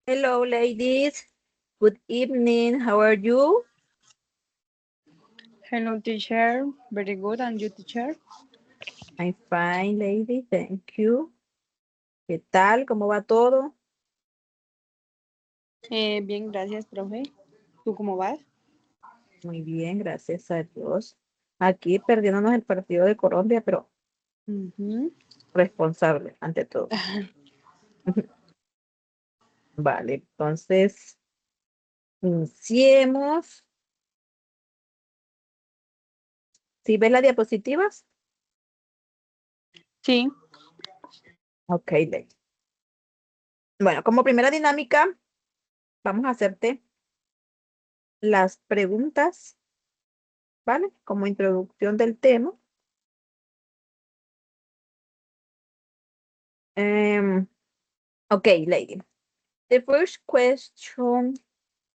Hello, ladies. Good evening. How are you? Hello, teacher. Very good. And you, teacher? I'm fine, lady. Thank you. ¿Qué tal? ¿Cómo va todo? Bien, gracias, profe. ¿Tú cómo vas? Muy bien, gracias a Dios. Aquí perdiéndonos el partido de Colombia, pero Ujú. responsable ante todo. Vale, entonces, iniciemos. ¿Sí ves las diapositivas? Sí. Ok, lady. Bueno, como primera dinámica, vamos a hacerte las preguntas, ¿vale? Como introducción del tema. Em, ok, lady. The first question,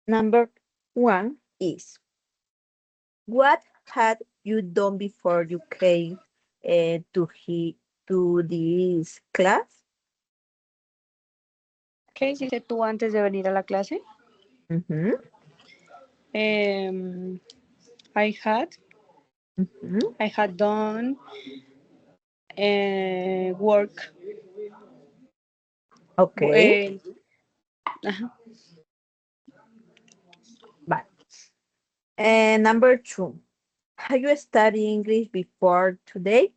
number 1, is what had you done before you came to this class? ¿Qué hiciste tú antes de venir a la clase? Ujú, Em, I had, ujú. I had done work. Ok, Ajá. vale. And number 2, have you studied English before today?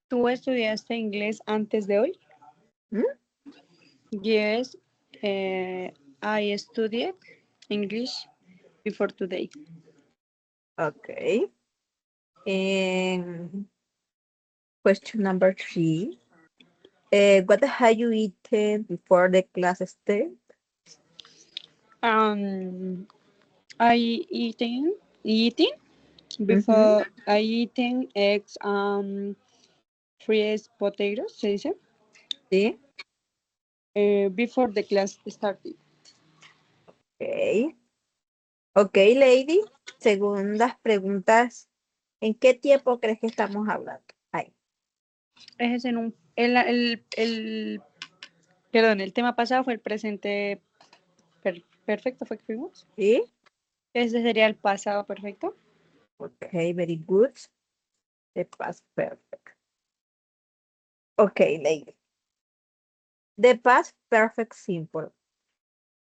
¿Tú estudiaste inglés antes de hoy? ¿Mm? Yes, I studied English before today. Okay. And question number 3, what have you eaten before the class started? Um, I eating Ujú, before I eating eggs, fresh potatoes, se dice, sí. before the class started. Ok. Ok, lady. Segundas preguntas. ¿En qué tiempo crees que estamos hablando? Ay, Ese es en un, perdón, el tema pasado fue el presente perfecto, fue que fuimos. ¿sí? Ese sería el pasado perfecto. Ok, very good. The past perfect. Ok, lady. The past perfect simple.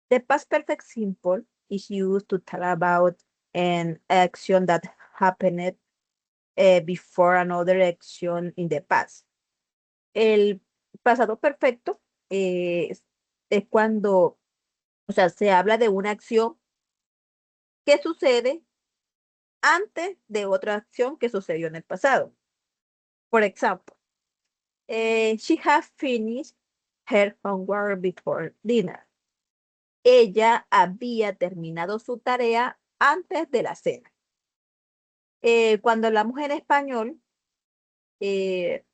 The past perfect simple is used to tell about an action that happened before another action in the past. El pasado perfecto es cuando, o sea, se habla de una acción que sucede antes de otra acción que sucedió en el pasado. Por ejemplo, she had finished her homework before dinner. Ella había terminado su tarea antes de la cena. Cuando hablamos en español, eh,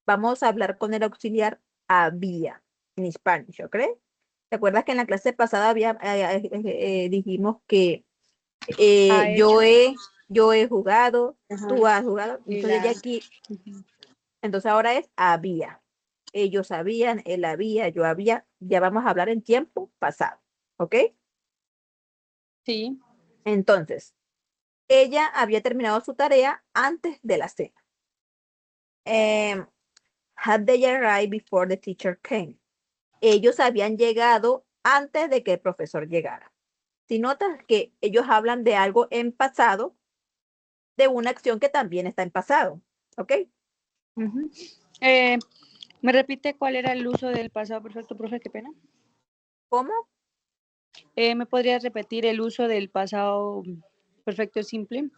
vamos a hablar con el auxiliar había en Spanish, ¿ok? ¿Te acuerdas que en la clase pasada dijimos que Ha yo hecho. he, yo he jugado, Ajá. tú has jugado? Y Entonces ya la, aquí, entonces ahora es había. Ellos sabían, él había, yo había. Ya vamos a hablar en tiempo pasado, ¿ok? sí, Entonces, ella había terminado su tarea antes de la cena. Em, had they arrived before the teacher came? Ellos habían llegado antes de que el profesor llegara. Si notas que ellos hablan de algo en pasado, de una acción que también está en pasado, ¿ok? ujú. Eh, ¿Me repite cuál era el uso del pasado perfecto, profe? Qué pena. ¿Cómo? ¿Me podrías repetir el uso del pasado perfecto simple?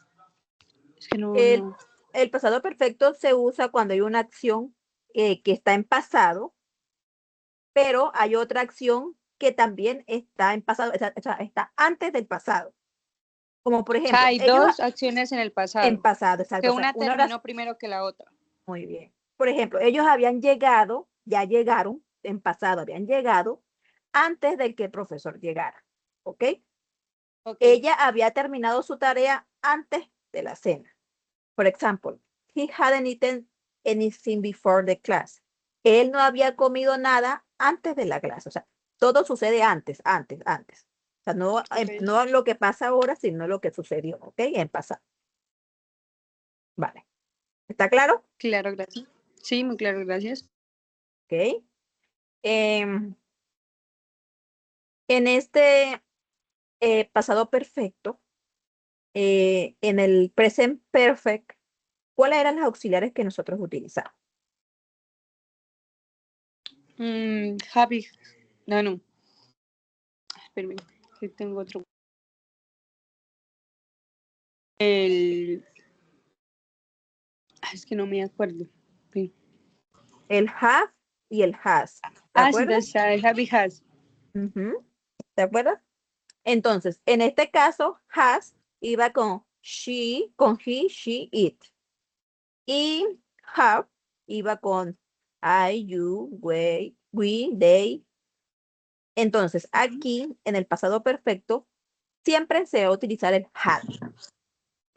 Es que no, El, no. el pasado perfecto se usa cuando hay una acción que está en pasado, pero hay otra acción que también está en pasado, está antes del pasado. Como por O sea, ejemplo, hay ellos dos acciones en el en pasado, pasado, exacto. que O sea, una una hora, terminó primero que la otra. muy bien. Por ejemplo, ellos habían llegado, ya llegaron, en pasado habían llegado antes de que el profesor llegara. ¿Ok? Ok. Ella había terminado su tarea antes de la cena. For example, he hadn't eaten anything before the class. Él no había comido nada antes de la clase. O sea, todo sucede antes. O sea, no, no lo que pasa ahora, sino lo que sucedió, ¿ok? En pasado. Vale. ¿Está claro? Claro, gracias. Sí, muy claro, gracias. Ok. En este pasado perfecto, en el present perfect, ¿cuáles eran los auxiliares que nosotros utilizamos? Happy. No. Espérame, que tengo otro. Es que no me acuerdo. Sí. El have y el has. ¿De Sí, acuerdo? Happy has. Ujú. ¿De acuerdo? Entonces, en este caso, has iba con she, con he, she, it. Y have iba con I, you, we, they. Entonces, aquí, en el pasado perfecto, siempre se va a utilizar el had.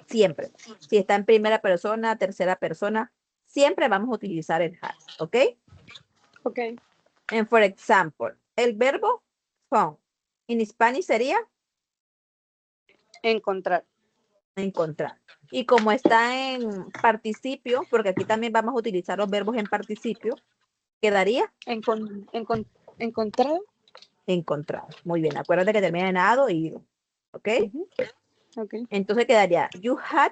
Siempre. Si está en primera persona, tercera persona, siempre vamos a utilizar el had. ¿Ok? Ok. And for example, el verbo found. En Spanish sería Encontrar. encontrar. Y como está en participio, porque aquí también vamos a utilizar los verbos en participio, quedaría Encontrado. encontrado. Muy bien, acuérdate que termina en ado y ido. ¿Ok? Ok. Entonces quedaría you had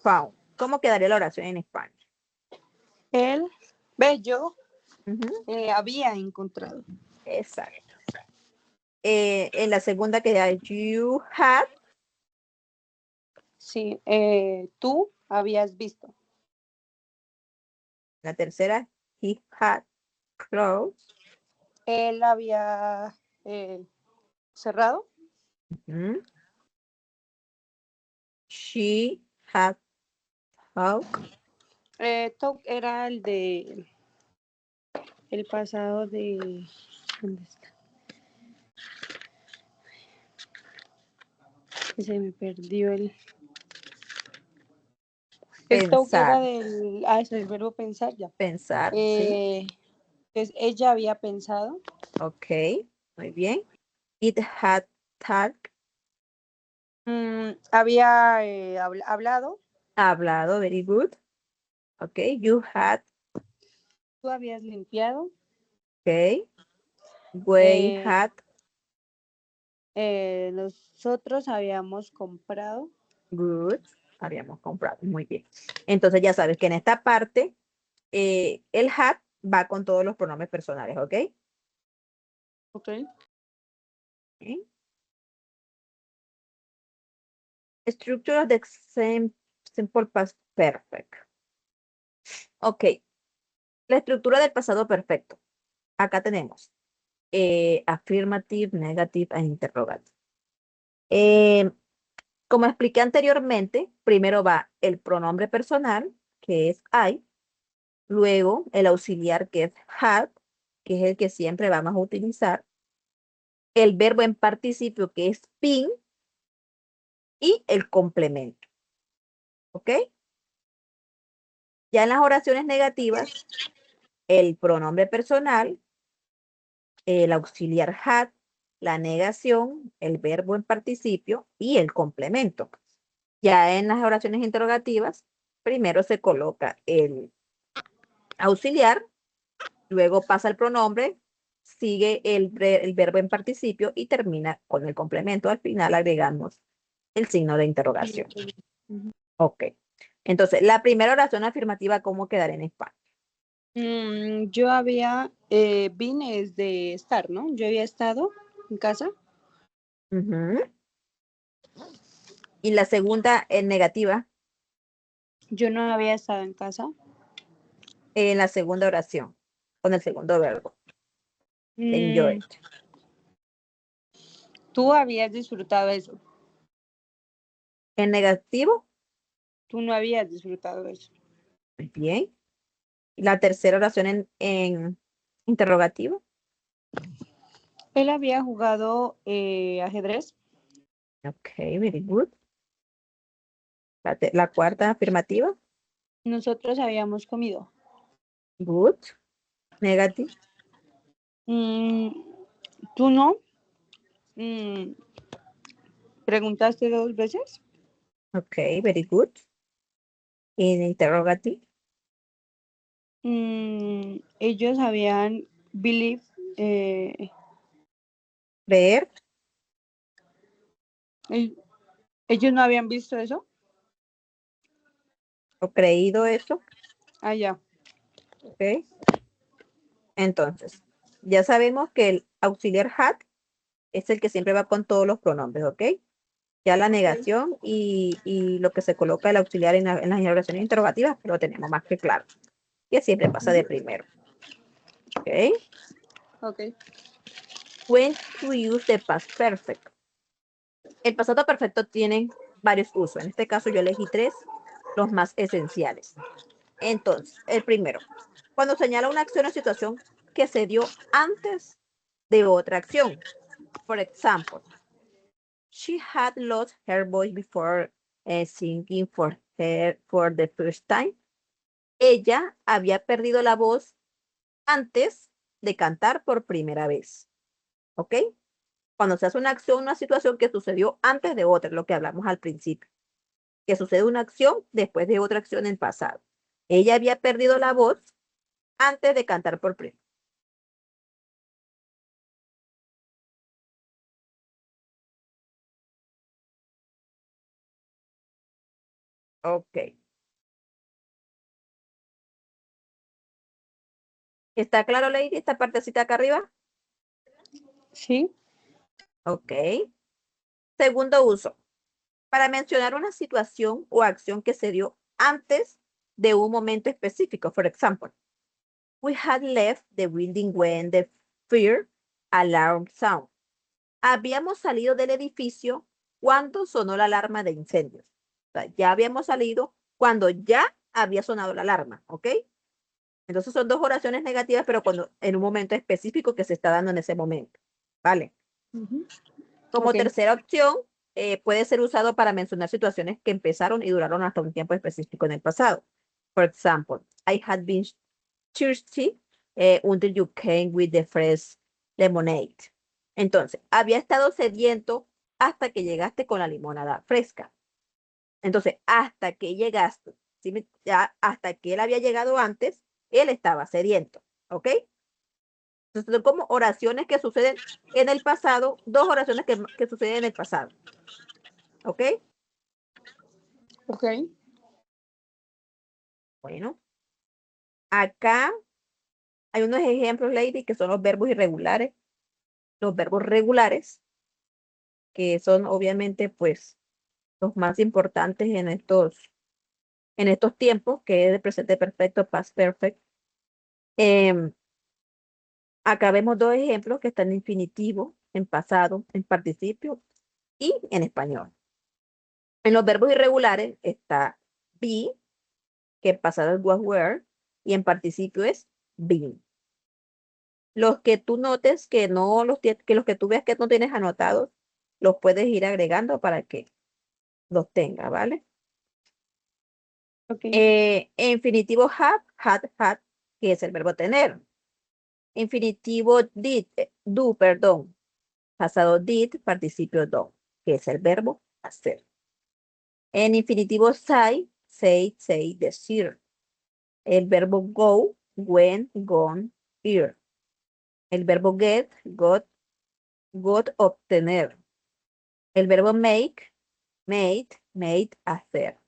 found. ¿Cómo quedaría la oración en español? Él, yo había encontrado. Exacto. En la segunda quedaría you had. Sí, tú habías visto. La tercera, he had closed. Él había cerrado. She had talked. Talk era el de el pasado de. ¿Dónde está? Se me perdió el talk era Pensar. del. Es el verbo pensar ya. Pensar, ¿sí? Pues ella había pensado. Ok, muy bien. It had talked. Había hablado. Hablado, very good. Ok, you had. Tú habías limpiado. Ok, we Eh, had. Nosotros habíamos comprado. Good. Habíamos comprado, muy bien. Entonces ya sabes que en esta parte el had va con todos los pronombres personales, ¿ok? Ok. ¿Sí? Structure of the simple past perfect. Ok, la estructura del pasado perfecto. Acá tenemos affirmative, negative e interrogative. Como expliqué anteriormente, primero va el pronombre personal, que es I, luego el auxiliar, que es had, que es el que siempre vamos a utilizar, el verbo en participio, que es been, y el complemento. ¿Ok? Ya en las oraciones negativas, el pronombre personal, el auxiliar had, la negación, el verbo en participio y el complemento. Ya en las oraciones interrogativas, primero se coloca el auxiliar, luego pasa el pronombre, sigue el verbo en participio y termina con el complemento. Al final agregamos el signo de interrogación. Ok. Entonces, la primera oración afirmativa, ¿cómo quedar en español? Yo había, vine es de estar, ¿no? Yo había estado en casa. Y la segunda en negativa, Yo no había estado en casa. en la segunda oración, con el segundo verbo. Mm, Enjoy. Tú habías disfrutado eso. En negativo, Tú no habías disfrutado eso. muy bien. La tercera oración en interrogativo. Él había jugado ajedrez. Ok, very good. La cuarta afirmativa. Nosotros habíamos comido. Good. Negative. ¿Tú no? ¿Preguntaste 2 veces? Okay, very good. In interrogative. Ellos habían believe, Creer ellos no habían visto eso. o creído eso. Ah, ya. Ok. Entonces, ya sabemos que el auxiliar had es el que siempre va con todos los pronombres, ¿ok? Ya la negación y lo que se coloca el auxiliar en las oraciones interrogativas, lo tenemos más que claro. Que siempre pasa de primero. ¿Ok? Ok. When to use the past perfect. El pasado perfecto tiene varios usos. En este caso yo elegí 3, los más esenciales. Entonces, el primero, cuando señala una acción o situación que se dio antes de otra acción. For example, she had lost her voice before singing for the first time. Ella había perdido la voz antes de cantar por primera vez. ¿Ok? Cuando se hace una acción, una situación que sucedió antes de otra, lo que hablamos al principio. Que sucede una acción después de otra acción en pasado. Ella había perdido la voz antes de cantar por primera vez. Ok. ¿Está claro, Lady, esta partecita acá arriba? Sí. Ok. Segundo uso. Para mencionar una situación o acción que se dio antes de un momento específico. For example, we had left the building when the fire alarm sound. Habíamos salido del edificio cuando sonó la alarma de incendios. O sea, ya habíamos salido cuando ya había sonado la alarma, ¿ok? Entonces son 2 oraciones negativas, pero cuando en un momento específico que se está dando en ese momento, ¿vale? Como Ok. tercera opción, puede ser usado para mencionar situaciones que empezaron y duraron hasta un tiempo específico en el pasado. For example, I had been thirsty until you came with the fresh lemonade. Entonces, había estado sediento hasta que llegaste con la limonada fresca. Entonces, hasta que llegaste, ¿sí? Ya hasta que él había llegado antes, él estaba sediento, ¿ok? Entonces, son como oraciones que suceden en el pasado, 2 oraciones que suceden en el pasado, ¿ok? Ok. Bueno, acá hay unos ejemplos, Lady, que son los verbos irregulares. Los verbos regulares, que son obviamente, pues, los más importantes en estos tiempos, que es el presente perfecto, past perfect. Em, Acá vemos 2 ejemplos que están en infinitivo, en pasado, en participio y en español. En los verbos irregulares está be, que en pasado es was were, y en participio es been. Los que tú notes que no que los que tú veas que no tienes anotados, los puedes ir agregando para que los tengas, ¿vale? Ok. Infinitivo have, had, que es el verbo tener. Infinitivo did, do, perdón. Pasado did, participio do, que es el verbo hacer. En infinitivo say, decir. El verbo go, went, gone, ir. El verbo get, got, obtener. El verbo make, made, hacer.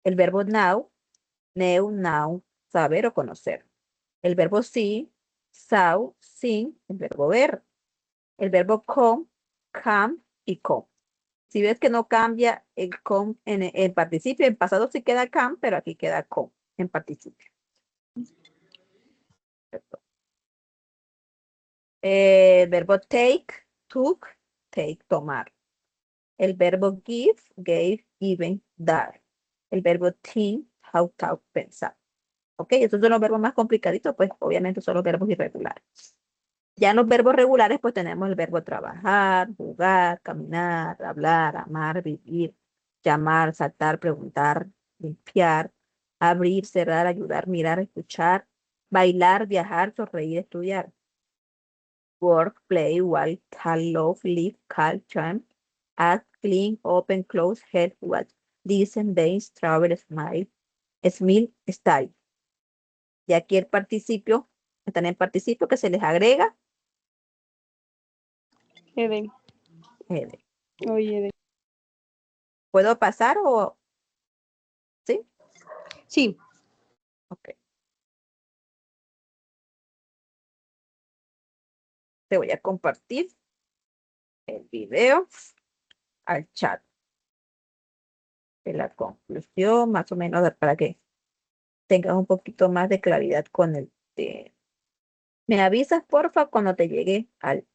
El verbo now, saber o conocer. El verbo see, saw, seen, el verbo ver. El verbo come y come. Si ves que no cambia el come en participio, en pasado sí queda come, pero aquí queda come en participio. El verbo take, took, take, tomar. El verbo give, gave, given, dar. El verbo think, how, thought, pensar. ¿Ok? Estos son los verbos más complicaditos, pues obviamente son los verbos irregulares. Ya en los verbos regulares, pues tenemos el verbo trabajar, jugar, caminar, hablar, amar, vivir, llamar, saltar, preguntar, limpiar, abrir, cerrar, ayudar, mirar, escuchar, Bailar, viajar, sonreír, estudiar. Work, play, walk, call, love, live, call, charm, act, clean, open, close, help, watch, listen, dance, travel, smile, smile, style. Y aquí el participio, están en participio que se les agrega Ede. ed. Oye, Ede. ¿Puedo pasar o sí? Sí. Ok. Te voy a compartir el video al chat de la conclusión, más o menos para que tengas un poquito más de claridad con el tema. Me avisas, porfa, cuando te llegue al...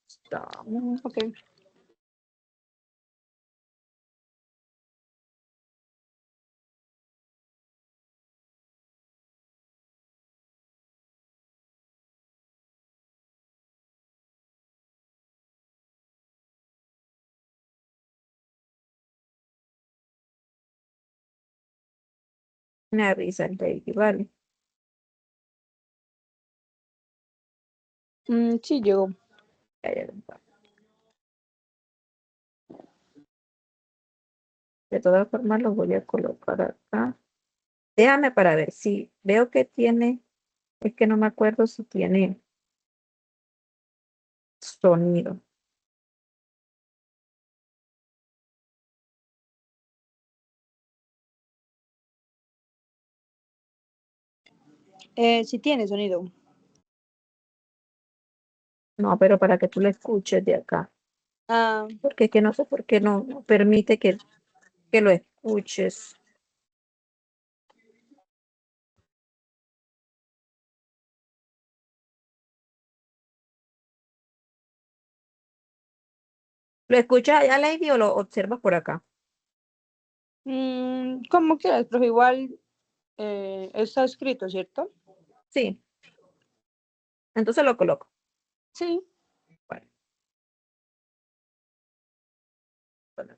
Estamos. Ok. Me avisas, Lady, vale. Sí, llegó. Ya, ya, ya. De todas formas, lo voy a colocar acá. Déjame para ver si veo que tiene, es que no me acuerdo si tiene sonido. Sí tiene sonido. No, pero para que tú lo escuches de acá. Ah, Porque es que no sé por qué no permite que lo escuches. ¿Lo escuchas allá, Lady, o lo observas por acá? como quieras, pero igual está escrito, ¿cierto? Sí, entonces lo coloco. Sí. Bueno, bueno.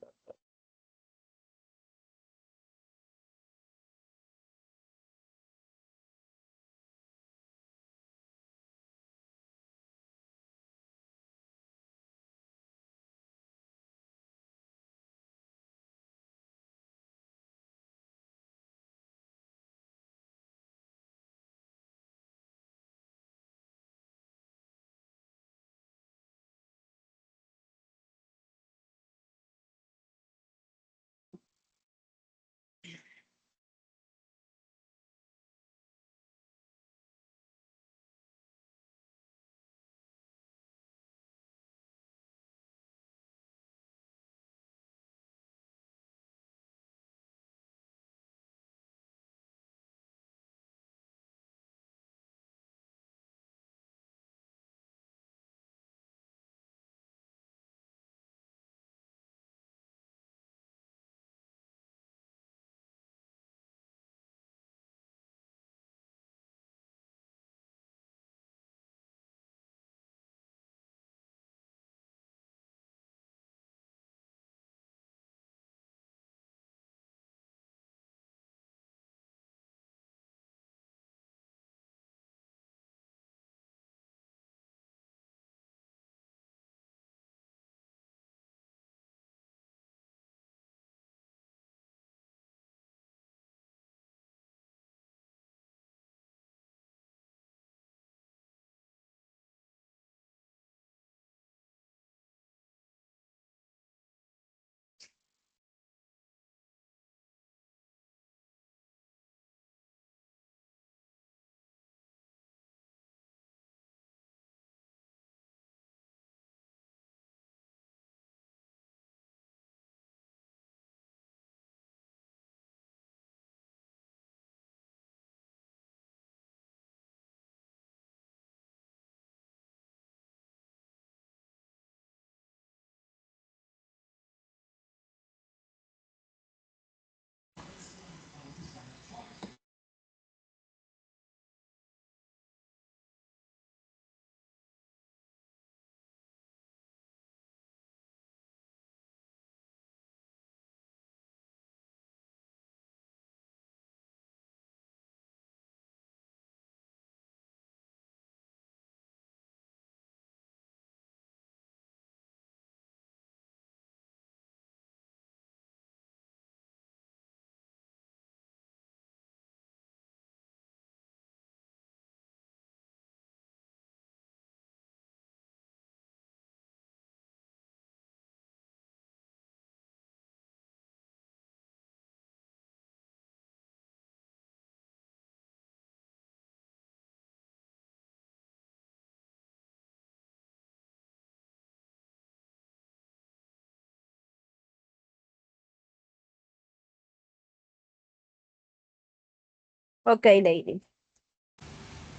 Ok, lady.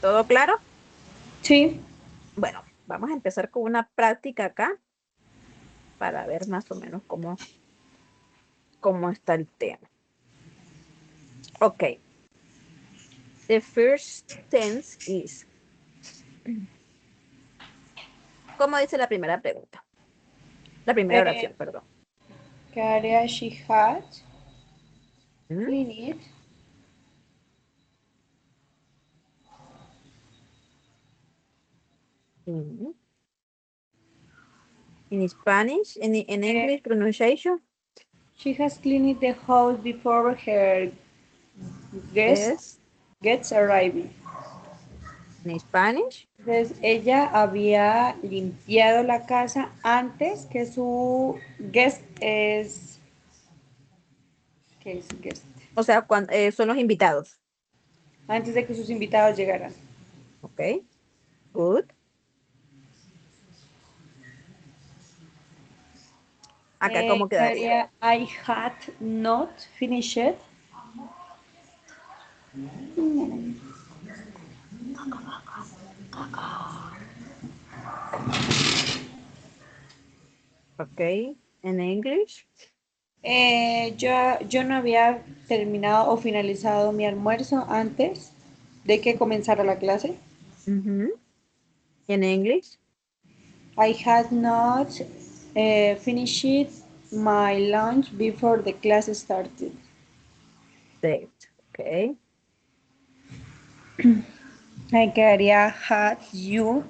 ¿Todo claro? Sí. Bueno, vamos a empezar con una práctica acá para ver más o menos cómo está el tema. Ok. The first tense is. ¿Cómo dice la primera pregunta? La primera Eh, oración, perdón. ¿Qué haría she had ¿Mm? cleaned Mm. In Spanish, in Eh, English pronunciation she has cleaned the house before her guest es gets arriving. in Spanish. Entonces, ella había limpiado la casa antes que su guest es... ¿Qué es guest? O sea, cuando, son los invitados. Antes de que sus invitados llegaran. Ok, good. Acá, ¿cómo quedaría? Quedaría I had not finished. Ok, en English. Yo no había terminado o finalizado mi almuerzo antes de que comenzara la clase. Ujú. En English. I had not finished my lunch before the class started. Great. Ok. Ahí quedaría Had you?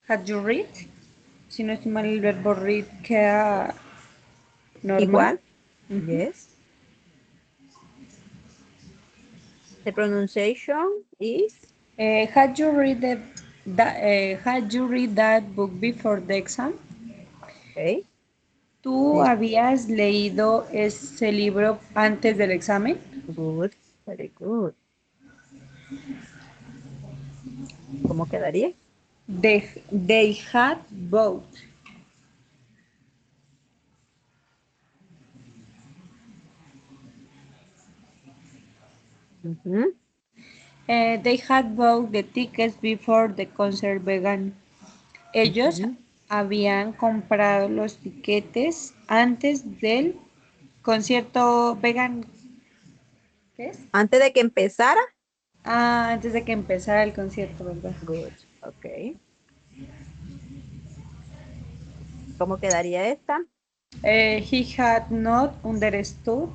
had you read. Si no estoy mal, el verbo read queda normal. Igual. Ujú. Yes. The pronunciation is. Had you read that book before the exam? Ok. ¿Tú This- habías leído ese libro antes del examen? Good. Very good. ¿Cómo quedaría? They had both. Ujú, They had bought the tickets before the concert began. Ellos ujú. habían comprado los tiquetes antes del concierto vegan. ¿Qué es? Antes de que empezara. Ah, antes de que empezara el concierto, ¿verdad? Good. Ok. ¿Cómo quedaría esta? He had not understood.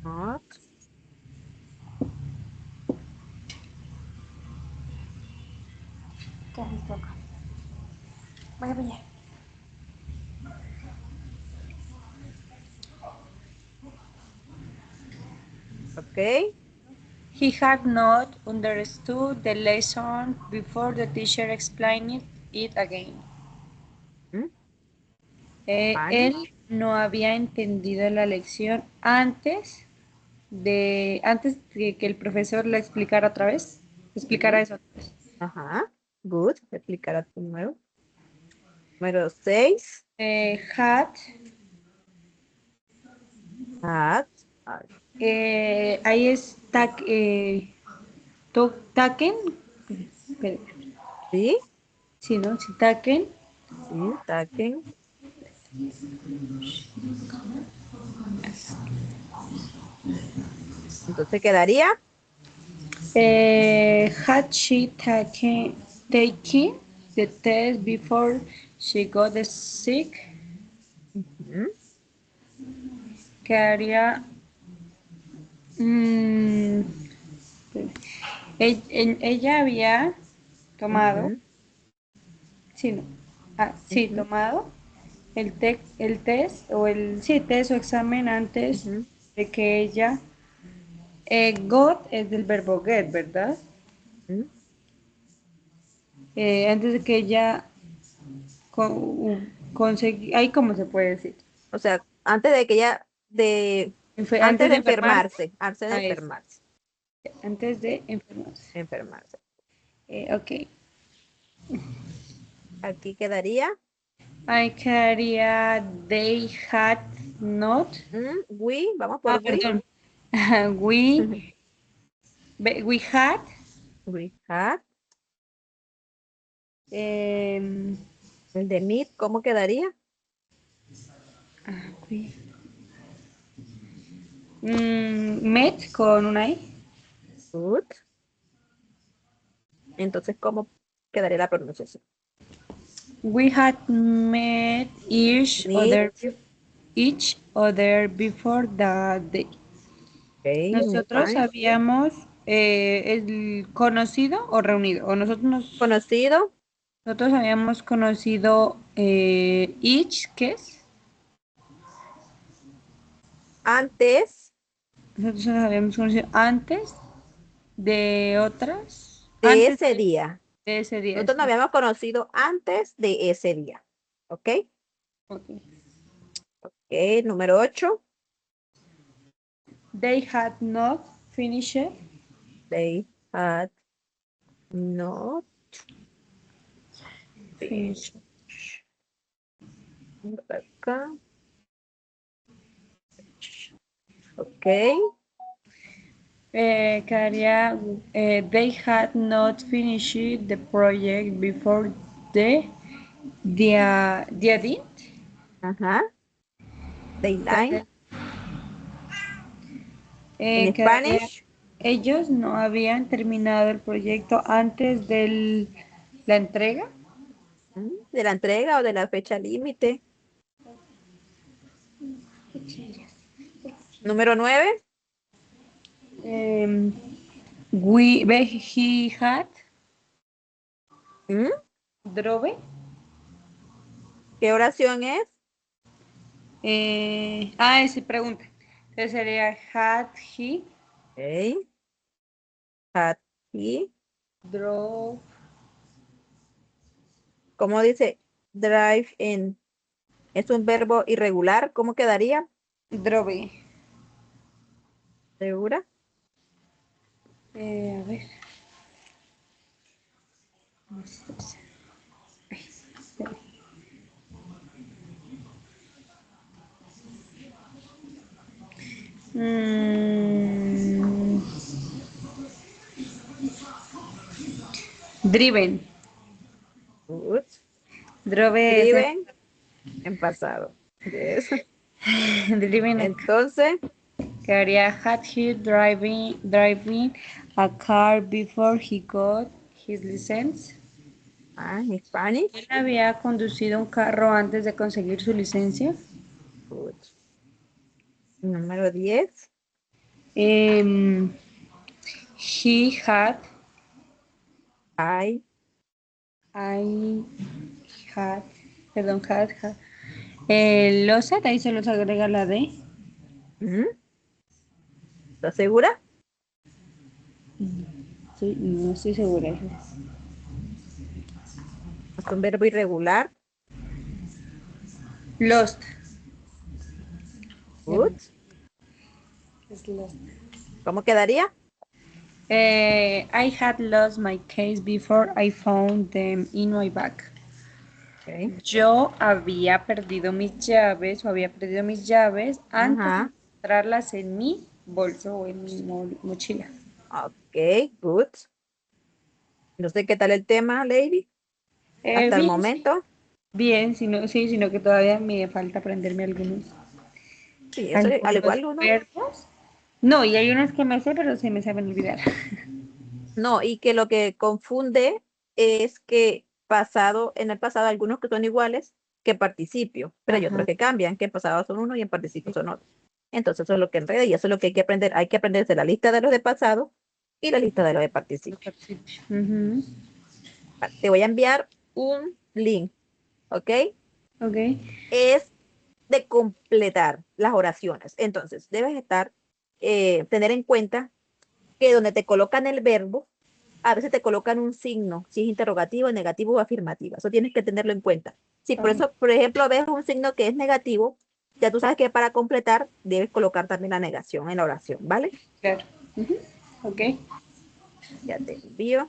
Not. ¿Qué haces tú acá? Vaya, vaya. Ok. He had not understood the lesson before the teacher explained it again. Mm, Él Spanish. no había entendido la lección antes de que el profesor la explicara otra vez. Explicara Sí. eso otra vez. Ajá. Good. Explicar a tu nuevo. Número 6. Had, Had. Ah, ahí es taken. Espere. sí. Sí, ¿no? Sí, taken. Sí. Taken. Entonces quedaría. Had she taken the test before she got sick? Ujú, Quedaría. mm, ella había tomado, ujú, sí, no, sí, ujú, tomado el test o sí, test o examen antes ujú, de que ella, got es del verbo get, ¿verdad? ujú. Antes de que ella ahí cómo se puede decir, O sea, antes de que ella, antes Antes de de enfermarse, enfermarse, antes de es, enfermarse, antes de enfermarse. enfermarse. Ok, Aquí quedaría. ahí quedaría they had not. We, vamos por we. Perdón. We had. We had. em, El de meet, ¿cómo quedaría? we- met con una I. Good. Entonces, ¿cómo quedaría la pronunciación? We had met each other before the day. Okay, Nosotros fine. habíamos el conocido o reunido, o Conocido nosotros habíamos conocido each, ¿qué es? antes Nosotros nos habíamos conocido antes de otras, de antes ese día. de ese día. Nosotros nos habíamos conocido antes de ese día. ¿Ok? Okay. Ok, número 8. They had not finished. They had not Finished. Acá. Ok. Quedaría, they had not finished the project before the did. Ajá. Dayline. En Quedaría, Spanish. ellos no habían terminado el proyecto antes de la entrega. De la entrega o de la fecha límite. Número 9. He had drove. ¿Qué oración es? Esa pregunta. Entonces sería had he Ok. Had he. drove. ¿Cómo dice? Drive in. Es un verbo irregular. ¿Cómo quedaría? Drove. ¿Segura? A ver. Mm, driven. Good. Drove es Driven en pasado. Yes. driven. Entonces, Quedaría had he driving a car before he got his license. en Spanish. Él había conducido un carro antes de conseguir su licencia. Good. Número 10. He had I. I had, perdón, had. Los ahí se los agrega la D. ¿Estás segura? Sí, no estoy segura. Es un verbo irregular. Lost. Good. Es lost. ¿Cómo quedaría? I had lost my case before I found them in my bag. Okay. Yo había perdido mis llaves o había perdido mis llaves antes de Ajá. encontrarlas en mi bolso o en mi mochila. Ok, good. No sé qué tal el tema, lady. Hasta el Bien, momento. bien, sino que todavía me falta aprenderme Sí, eso al algunos igual uno. verbos. No, y hay unos que me sé, pero se me saben olvidar. No, y que lo que confunde es que pasado, en el pasado algunos que son iguales que participio, pero hay otros Ajá. que cambian, que en pasado son uno y en participio son otros. Entonces eso es lo que enreda y eso es lo que hay que aprender. Hay que aprenderse la lista de los de pasado y la lista de los de participio. Ujú. Te voy a enviar un link, ¿ok? Ok. Es de completar las oraciones. Entonces, debes tener en cuenta que donde te colocan el verbo, a veces te colocan un signo, si es interrogativo, negativo o afirmativa. Eso tienes que tenerlo en cuenta. Si por Ok. eso, por ejemplo, ves un signo que es negativo, ya tú sabes que para completar debes colocar también la negación en la oración, ¿vale? Claro. Ujú. Ok. Ya te envío.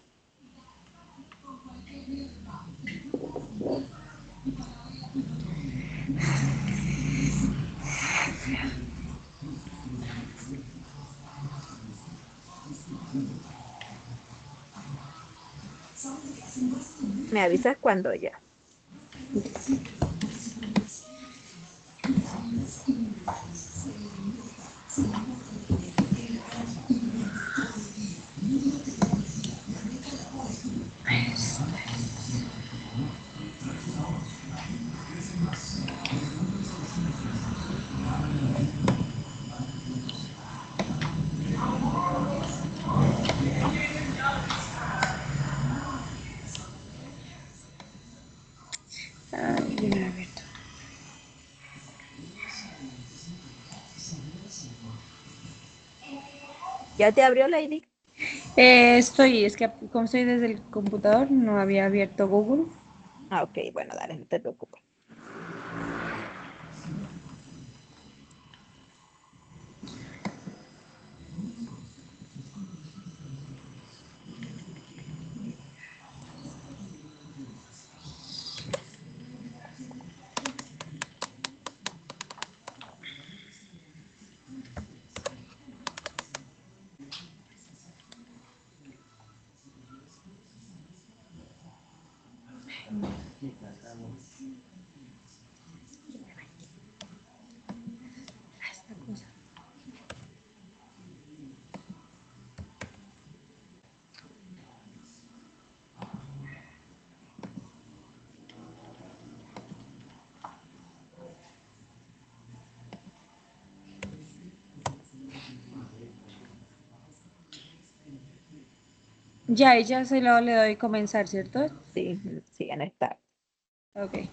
Me avisas cuando ya. Ay, viene abierto. ¿Ya te abrió, Lady? Es que como estoy desde el computador, no había abierto Google. Ah, ok, bueno, dale, no te preocupes. Esta cosa. Ya, y ya se lo le doy comenzar, ¿cierto? Sí, sí, en esta. Ok.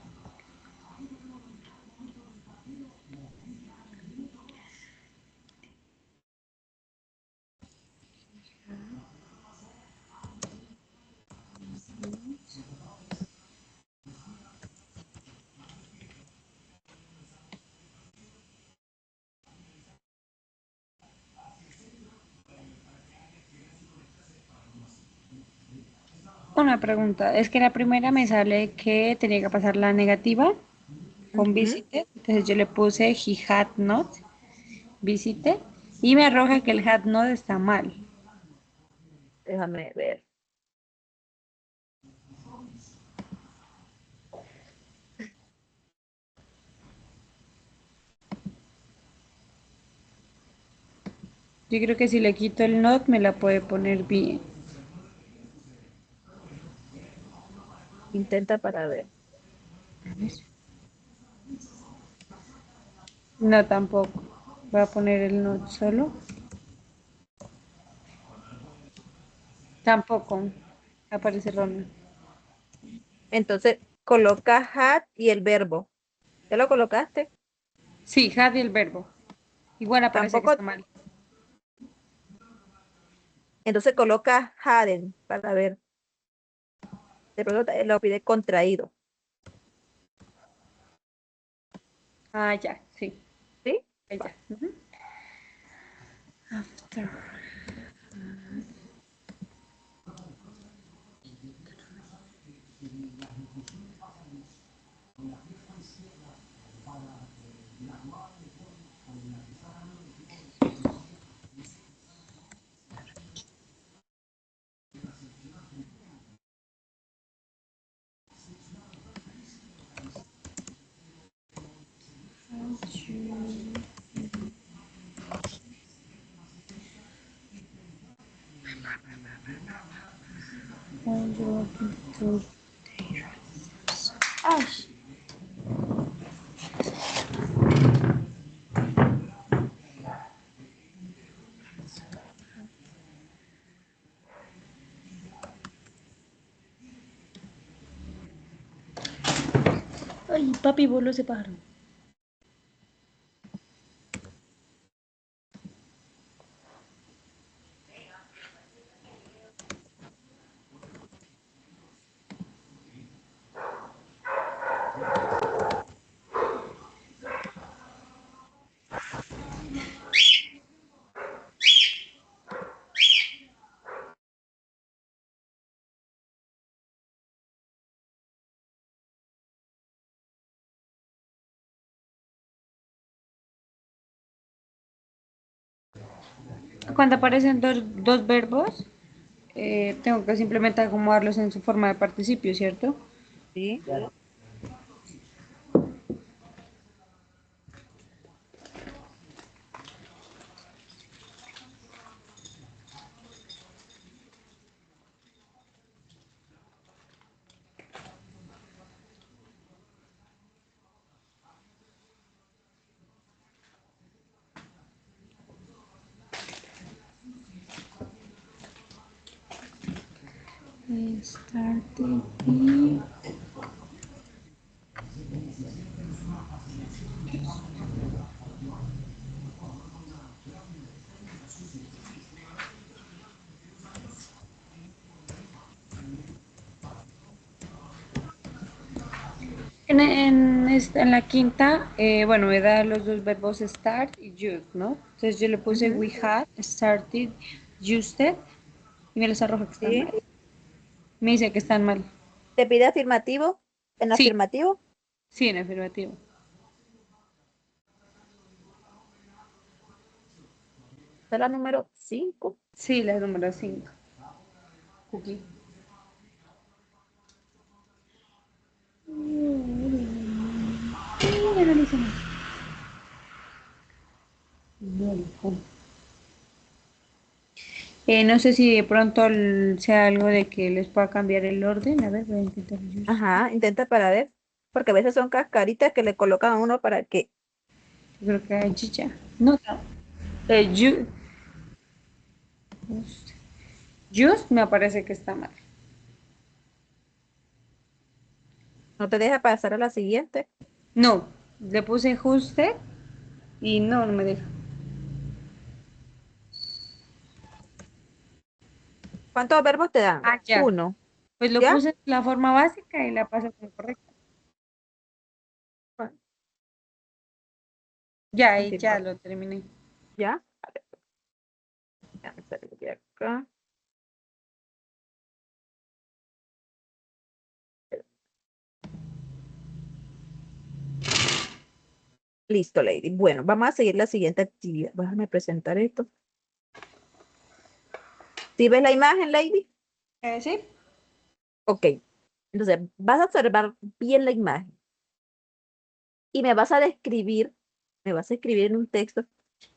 Una pregunta, es que la primera me sale que tenía que pasar la negativa con Ujú. visited, entonces yo le puse he had not visited y me arroja que el had not está mal. Déjame ver. Yo creo que si le quito el not me la puede poner bien. Intenta para ver. No, tampoco. Voy a poner el not solo. Tampoco. Aparece Ronald. Entonces, coloca had y el verbo. ¿Ya lo colocaste? Sí, had y el verbo. Igual aparece que Tampoco. está mal. Entonces coloca hadn't para ver. De pronto lo pide contraído. Ah, ya, sí. ¿Sí? Ahí Va. ya. Ujú. After. When you walk into Ay, ay, papi, vos lo separaron. Cuando aparecen dos verbos, Tengo que simplemente acomodarlos en su forma de participio, ¿cierto? ¿Sí? Started y- en la quinta, bueno, me da los dos verbos start y used, ¿no? Entonces yo le puse Ujú. we had, started, used, y me los arroja que están ¿Sí? mal. Me dice que están mal. ¿Te pide afirmativo? ¿En Sí, afirmativo? sí, en afirmativo. ¿Es la número 5? Sí, la número 5. Cookie. Ya no le hice más. No, hijo. No sé si de pronto sea algo de que les pueda cambiar el orden. A ver, voy a intentar yo. Ajá, intenta para ver. Porque a veces son cascaritas que le colocan a uno para que... Creo que hay chicha. No, no. Eh, ju- just me parece que está mal. No te deja pasar a la siguiente. No, le puse ajuste y no, no me deja. ¿Cuántos verbos te dan? Ah, ya. Uno. Pues lo ¿Ya? puse en la forma básica y la paso como correcta. Bueno, Ya, y ya continúa. lo terminé. ¿Ya? Vale, déjame salir de acá. Listo, Lady. Bueno, vamos a seguir la siguiente actividad. Déjame presentar esto. ¿Sí ves la imagen, Lady? Sí. Ok. Entonces, vas a observar bien la imagen y me vas a escribir en un texto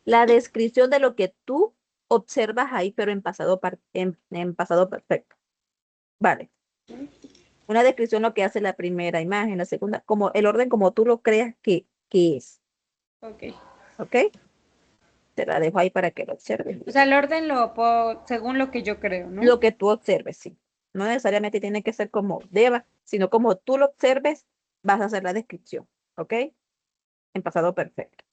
la descripción de lo que tú observas ahí, pero en en pasado perfecto. Vale. Una descripción lo que hace la primera imagen, la segunda, como el orden como tú lo creas que es. Ok. ¿Ok? Te la dejo ahí para que lo observes O bien. sea, el orden lo puedo según lo que yo creo, ¿no? Lo que tú observes, sí. No necesariamente tiene que ser como deba, sino como tú lo observes, vas a hacer la descripción. ¿Ok? En pasado perfecto.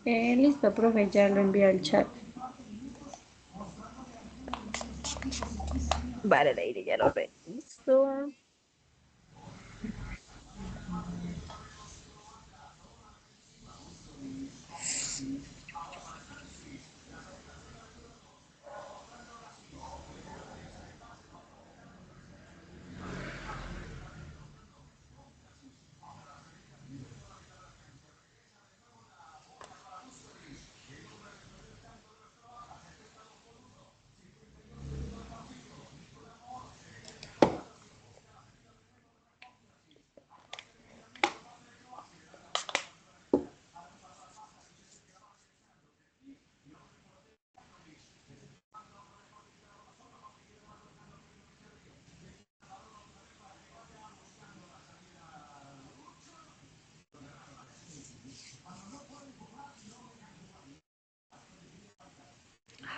Listo, profe, ya lo envié al chat. Vale, Lady, ya lo reviso.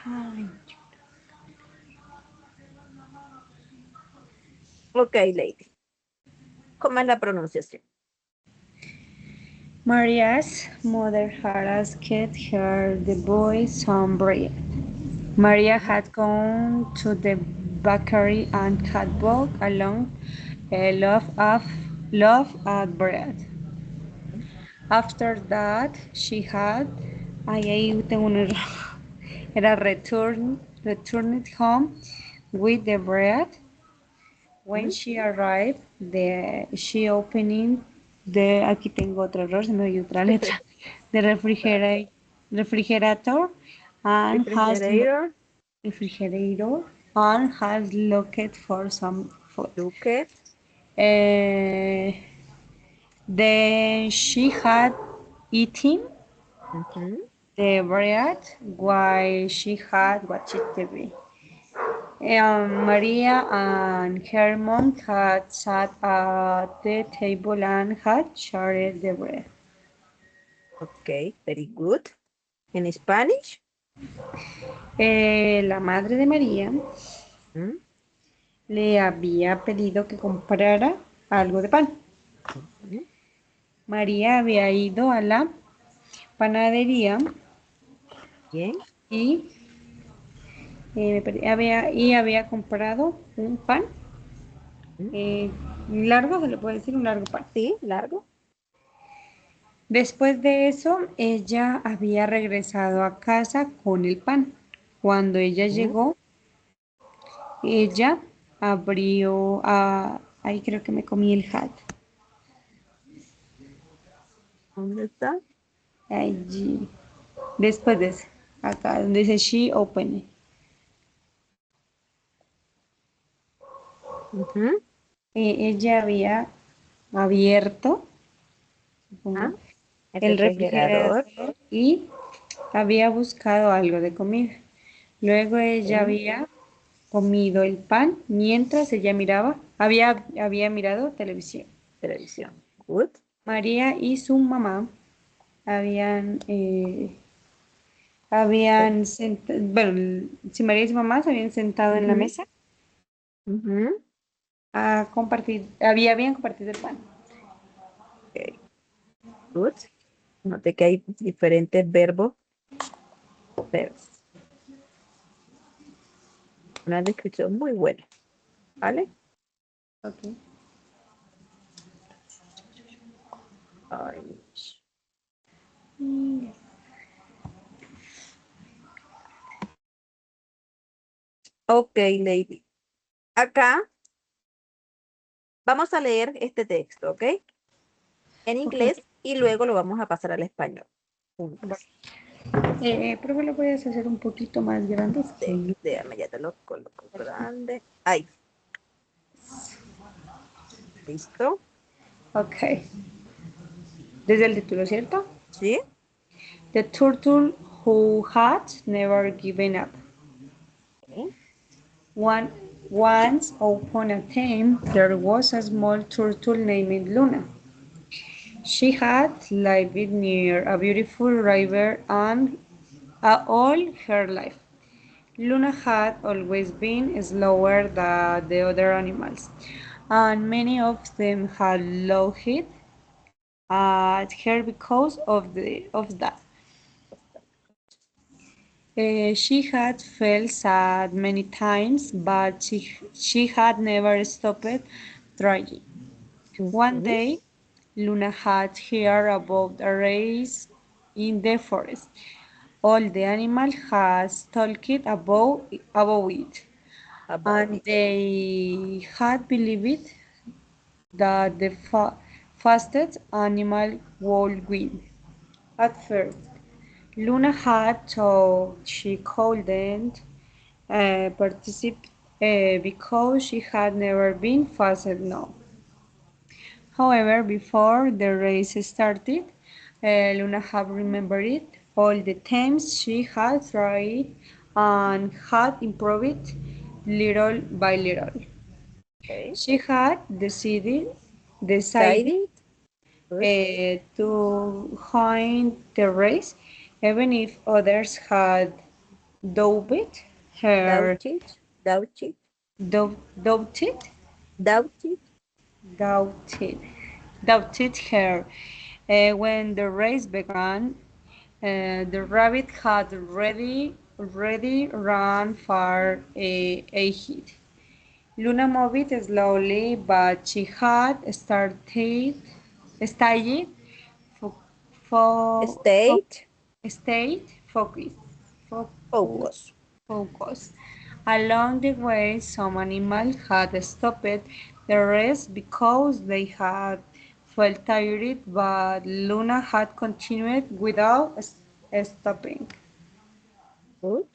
Ay. Ok, Lady. ¿Cómo es la pronunciación? Maria's mother had asked her the boy some bread. Maria had gone to the bakery and had bought along a loaf of bread. After that, she had, ahí tengo un error. Era returned home with the bread. When she arrived, she opening aquí tengo otro error, se me dio otra letra, the refrigerator and Refrigerator, refrigerator and has looked for some food. look it. Then she had eaten Ujú. the bread while she had watched TV. Maria and her mom had sat at the table and had shared the bread. Ok, very good. ¿En Spanish? La madre de María Mm, le había pedido que comprara algo de pan. ujú. María había ido a la panadería Bien. y, había comprado un pan Mm, largo, se le puede decir un largo pan. sí, largo. Después de eso, ella había regresado a casa con el pan. Cuando ella Mm, llegó, ella abrió, ahí creo que me comí el hat. ¿Dónde está? Allí, después de eso, acá donde dice she opened. Ujú. Ella había abierto, Ah, supongo, el el refrigerador. refrigerador y había buscado algo de comida. Luego ella Ok, había comido el pan mientras ella había mirado televisión. televisión. Good. María y su mamá habían, bueno, si María y su mamá se habían sentado en la Ujú, mesa ujú. a compartir, habían compartido el pan. Ok, good. Note que hay diferentes verbos. Verbs. Una descripción muy buena. ¿Vale? Ok. Ay, ok, lady. Acá vamos a leer este texto, ¿ok? En Ok. inglés y luego lo vamos a pasar al español. Vale. Juntas. Profe, ¿lo puedes hacer un poquito más grande? Déjame, ya te lo coloco grande. Ahí, ¿listo? Ok. Desde el título, ¿cierto? ¿Sí? The turtle who had never given up. Ok. One, once upon a time, there was a small turtle named Luna. She had lived near a beautiful river and all her life. Luna had always been slower than the other animals, and many of them had laughed at her because of that. She had felt sad many times, but she had never stopped trying. One Ujú. day, Luna had heard about a race in the forest. All the animals had talked about it, About and it. they had believed that the fastest animal would win. At first, Luna had thought she couldn't participate because she had never been fast enough. However, before the race started, Luna had remembered all the times she had tried and had improved little by little. Okay. She had decided Decided. Good. to join the race, even if others had doubted her, Doubted. Doubted. doubted, Doubted. doubted, doubted her. When the race began, the rabbit had already run far ahead. Luna moved slowly, but she had stayed fo- fo- State. stayed focused. Focus, Focus. focus. Along the way, some animals had stopped the race because they had felt tired, but Luna had continued without stopping. Good.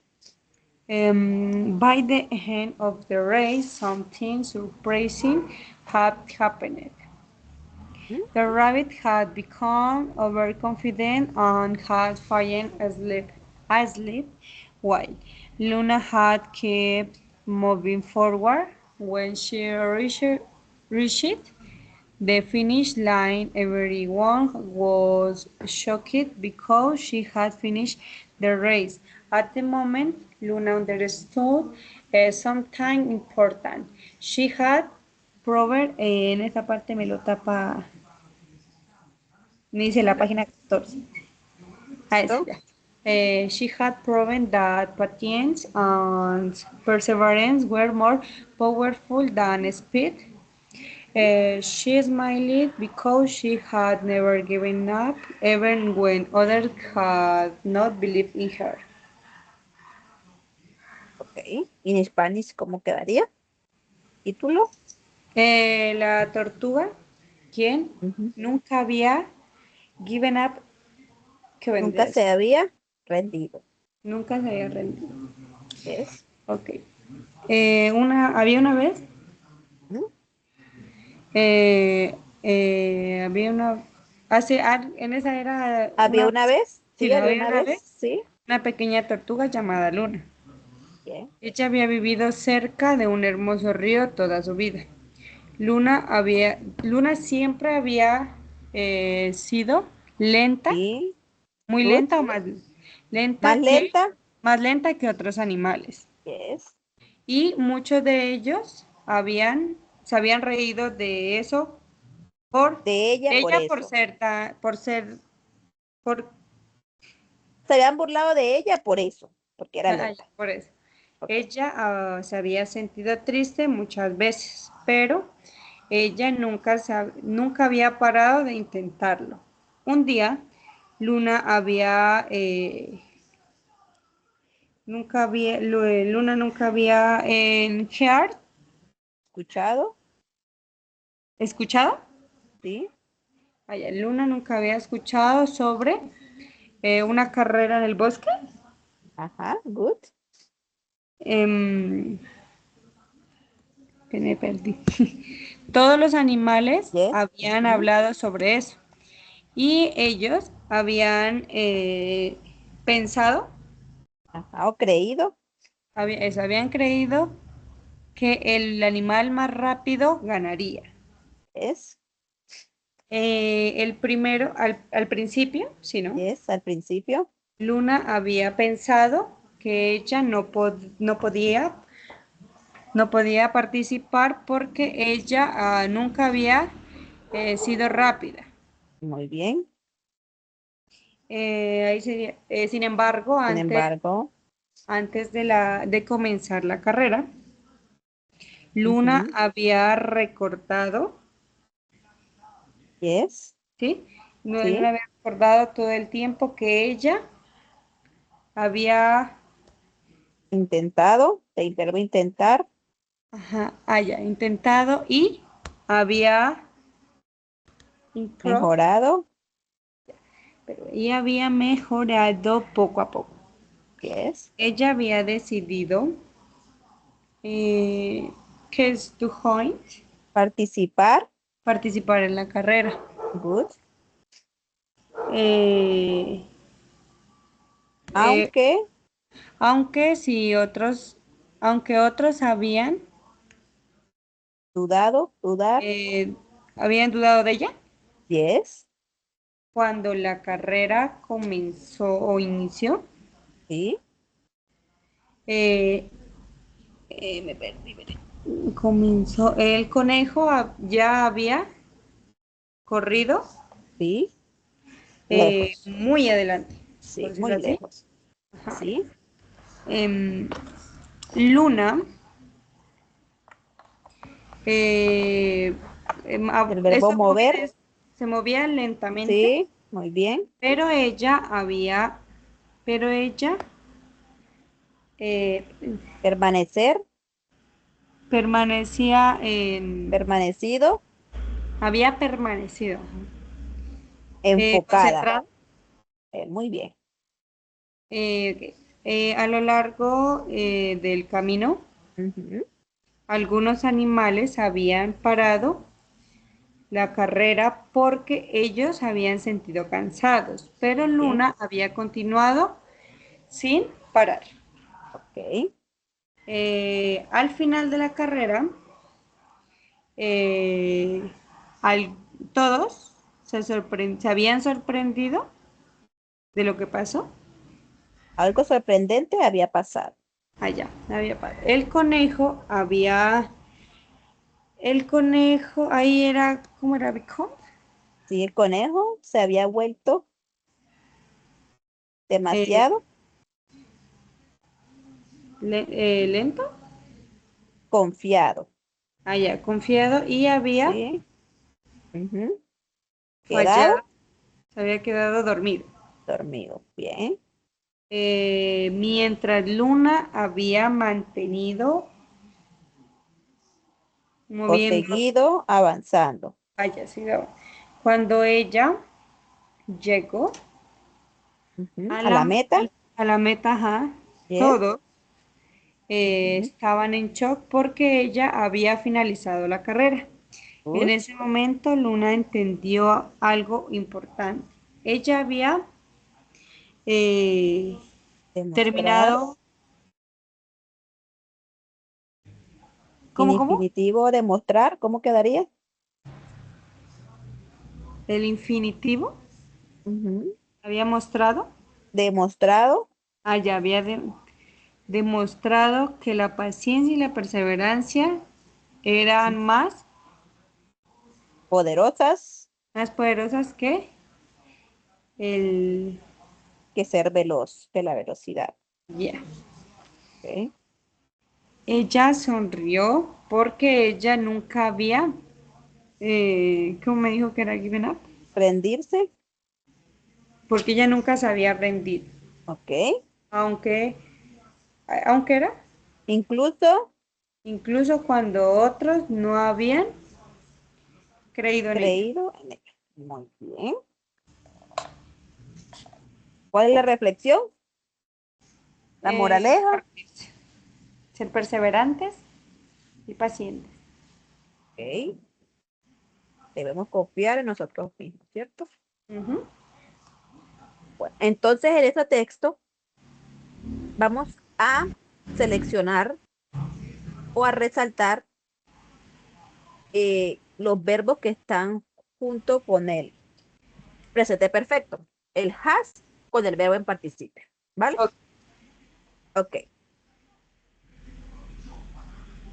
By the end of the race, something surprising had happened. Mm. The rabbit had become overconfident and had fallen asleep while Luna had kept moving forward. When she reached the finish line, everyone was shocked because she had finished the race. At the moment, Luna understood something important. She had proven, en esta parte me lo tapa, me dice la página 14. Ah, sí, Listo. ya. She had proven that patience and perseverance were more powerful than speed. She smiled because she had never given up, even when others had not believed in her. Ok. En Spanish, ¿cómo quedaría? Título. La tortuga, quien Ujú. nunca había given up, que vendría Nunca a decir, se había rendido. nunca se había rendido. Yes. Ok. Había una vez, Mm. había una, en esa era Había una vez. sí, Sí, había había una una vez. vez Sí. una pequeña tortuga llamada Luna. Bien. Ella había vivido cerca de un hermoso río toda su vida. Luna siempre había sido lenta, Sí. muy Good. lenta o Más lenta que, lenta. más lenta que otros animales. Yes. Y muchos de ellos se habían reído de eso por De ella por ella por eso. ser por ser, por, Se habían burlado de ella por eso. Porque era lenta. por eso. Ok. Ella se había sentido triste muchas veces, pero ella nunca había parado de intentarlo. Un día, Luna había, Luna nunca había ¿Escuchado? escuchado. Sí. Vaya, Luna nunca había escuchado sobre una carrera en el bosque. Ajá. Good. Em, que me perdí. Todos los animales Yes. habían Ujú. hablado sobre eso y ellos habían pensado, Ajá. O creído. habían creído que el animal más rápido ganaría. Yes. El primero, al principio, sí, ¿no? Yes. Al principio. Luna había pensado que ella no podía participar porque ella nunca había sido rápida. Muy bien. Sin embargo, Sin embargo. antes de comenzar la carrera, Luna Ujú. había recortado, Yes. ¿sí? Luna Sí. había recordado todo el tiempo que ella había, Intentado. El verbo intentar. ajá, haya intentado y había improved, Mejorado. pero ella había mejorado poco a poco. Yes. Ella había decidido que es tu point, Participar. participar en la carrera. Good. Eh, eh, Aunque aunque si otros, aunque otros dudado, dudar. habían dudado de ella Yes. cuando la carrera comenzó o inició. Sí. eh, me perdí, comenzó, el conejo ya había corrido Sí. Lejos. muy adelante, por Sí. decirlo Muy así. lejos. Ajá. Sí. Em, Luna, eh, El verbo esa mover. se movía lentamente, Sí. Muy bien. pero ella había, pero ella eh, Permanecer. permanecía Permanecido. había permanecido Enfocada. concentrada Muy bien. a lo largo del camino. Ujú. Algunos animales habían parado la carrera porque ellos habían sentido cansados, pero Sí. Luna había continuado sin parar. Ok. Al final de la carrera, eh, al- todos se habían sorprendido de lo que pasó. Algo sorprendente había pasado. Allá, el conejo, ahí era, ¿cómo era? Become, Sí, el conejo se había vuelto eh, demasiado lento, confiado. allá, confiado y había Sí. Ujú. fallado, Quedado se había quedado dormido. dormido. Bien. Mientras Luna había mantenido O moviendo, seguido avanzando. vaya, sí, cuando ella llegó Ujú. a A la meta. a la meta, ajá, Yes. todos Ujú. estaban en shock porque ella había finalizado la carrera. En Good. ese momento Luna entendió algo importante. Ella había eh, Demostrar. terminado, En ¿cómo? infinitivo, demostrar. ¿Cómo quedaría? El infinitivo Ujú. había mostrado, Demostrado. ya había demostrado que la paciencia y la perseverancia eran Poderosas más poderosas que el, que ser veloz, que la velocidad. ya. Ok. Ella sonrió porque ella nunca había, ¿cómo me dijo que era given up? Rendirse. Porque ella nunca se había rendido, Ok. aunque, aunque era, Incluso incluso cuando otros no habían creído en ella. creído en ella. Muy bien. ¿Cuál es la reflexión? La No moraleja. rendirse, ser perseverantes y pacientes. Ok. Debemos confiar en nosotros mismos, ¿cierto? Ujú. Bueno, entonces en este texto vamos a seleccionar o a resaltar los verbos que están junto con el presente perfecto. El has con el verbo en participio. ¿Vale? Ok. Ok.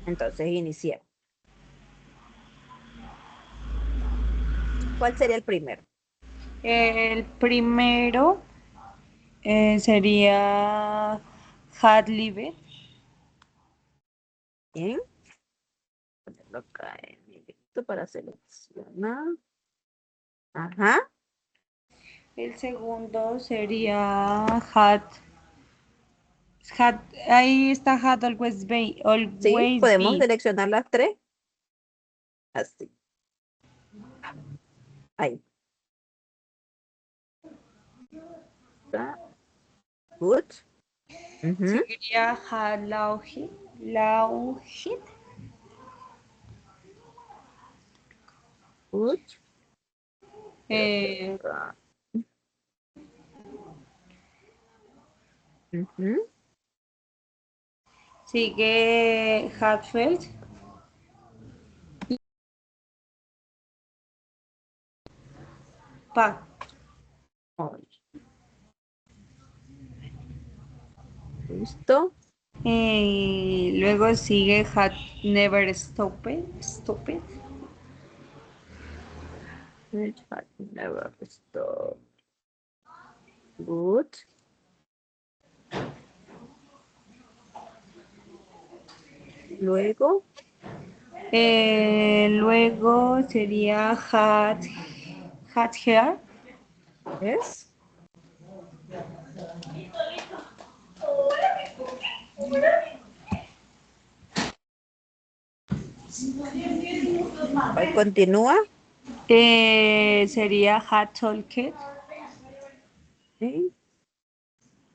Entonces iniciemos. ¿Cuál sería el primero? El primero sería Had lived. Bien. Ponerlo acá en negrito para seleccionar. Ajá. El segundo sería had, ahí está had always be, Sí, always podemos be. seleccionar las tres. Así. Ahí. Está. Good. Ujú. Seguiría had laughing. Good. Eh, Acá. Ujú. sigue had felt. Pa. Ay, listo. Luego sigue had never stopped. It had never stopped. Good. Luego. Luego sería had hair. Es. ¿Cuál continúa? Sería had talked. Sí.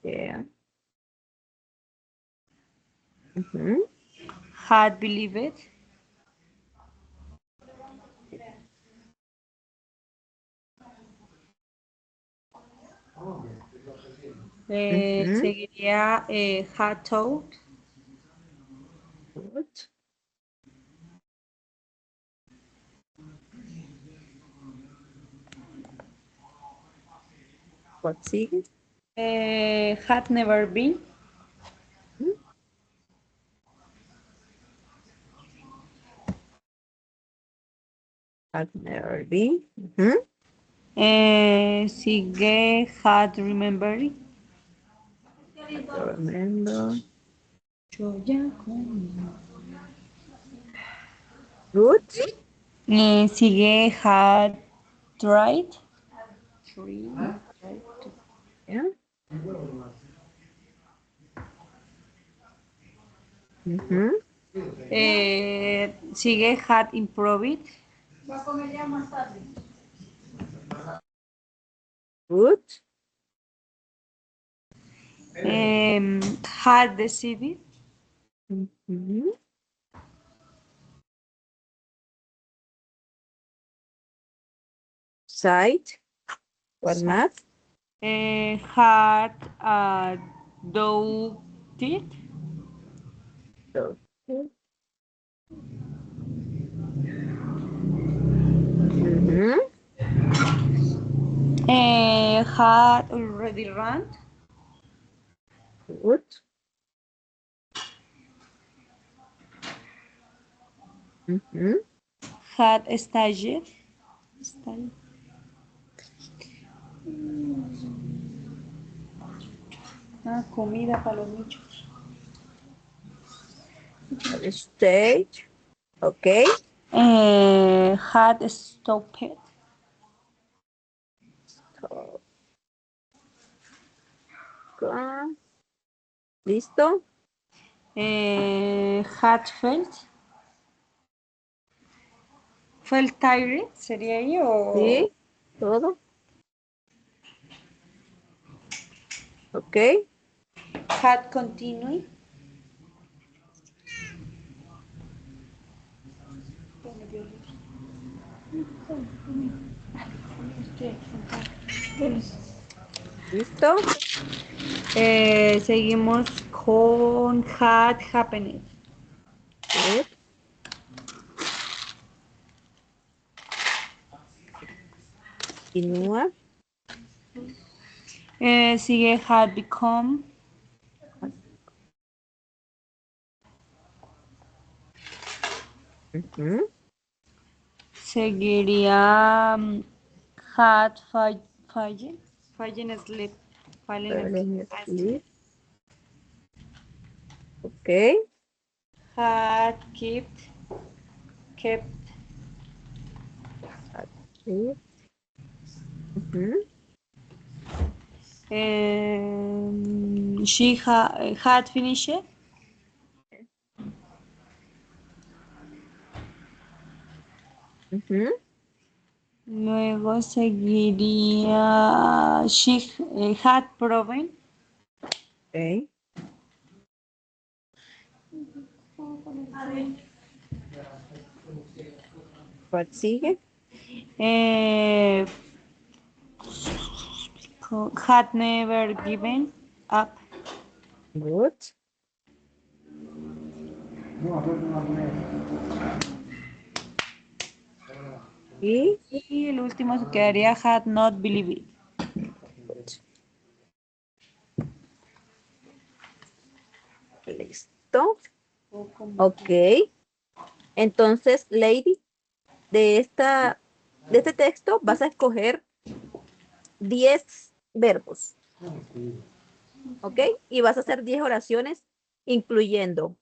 Yeah. Ujú. Had believed. Ujú. Seguiría had told. Good. ¿Cuál sigue? Had never been. Ujú. Had never been. Ujú. Sigue had remembered. I don't remember. Yo ya comí. Good. Sigue had tried. Yeah. Ujú. Sigue had improved. Good. Had deceived. Ujú. Sight. ¿Cuál más? Had doubted. So, ujú. Had already run. Good. Ujú. Had staged. Comida para los nichos. At stage. Ok. Had stopped. Stop. Acá. ¿Listo? Had felt. Felt tired, ¿sería ahí o Sí. Todo. Ok. had continued? ¿Listo? Seguimos con had happened. Good. Continúa. Sigue had become. Ujú. Seguiría had fallen. Fallen asleep. Fallen Falling asleep. asleep. Okay. Had, kept. Sí. Ujú. She had finished. Ujú. Luego seguiría she had proven. Okay. ¿Cuál sigue? Eh, had never given up. Good. Y Y el último se quedaría had not believed. good. Listo. Ok. Entonces, Lady, de este texto vas a escoger 10 verbos, ¿ok? Y vas a hacer 10 oraciones, incluyendo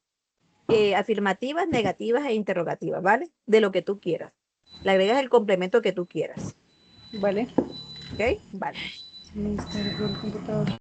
afirmativas, negativas e interrogativas, ¿vale? De lo que tú quieras. Le agregas el complemento que tú quieras, ¿Vale? ¿ok? Vale. Sí, está el computador.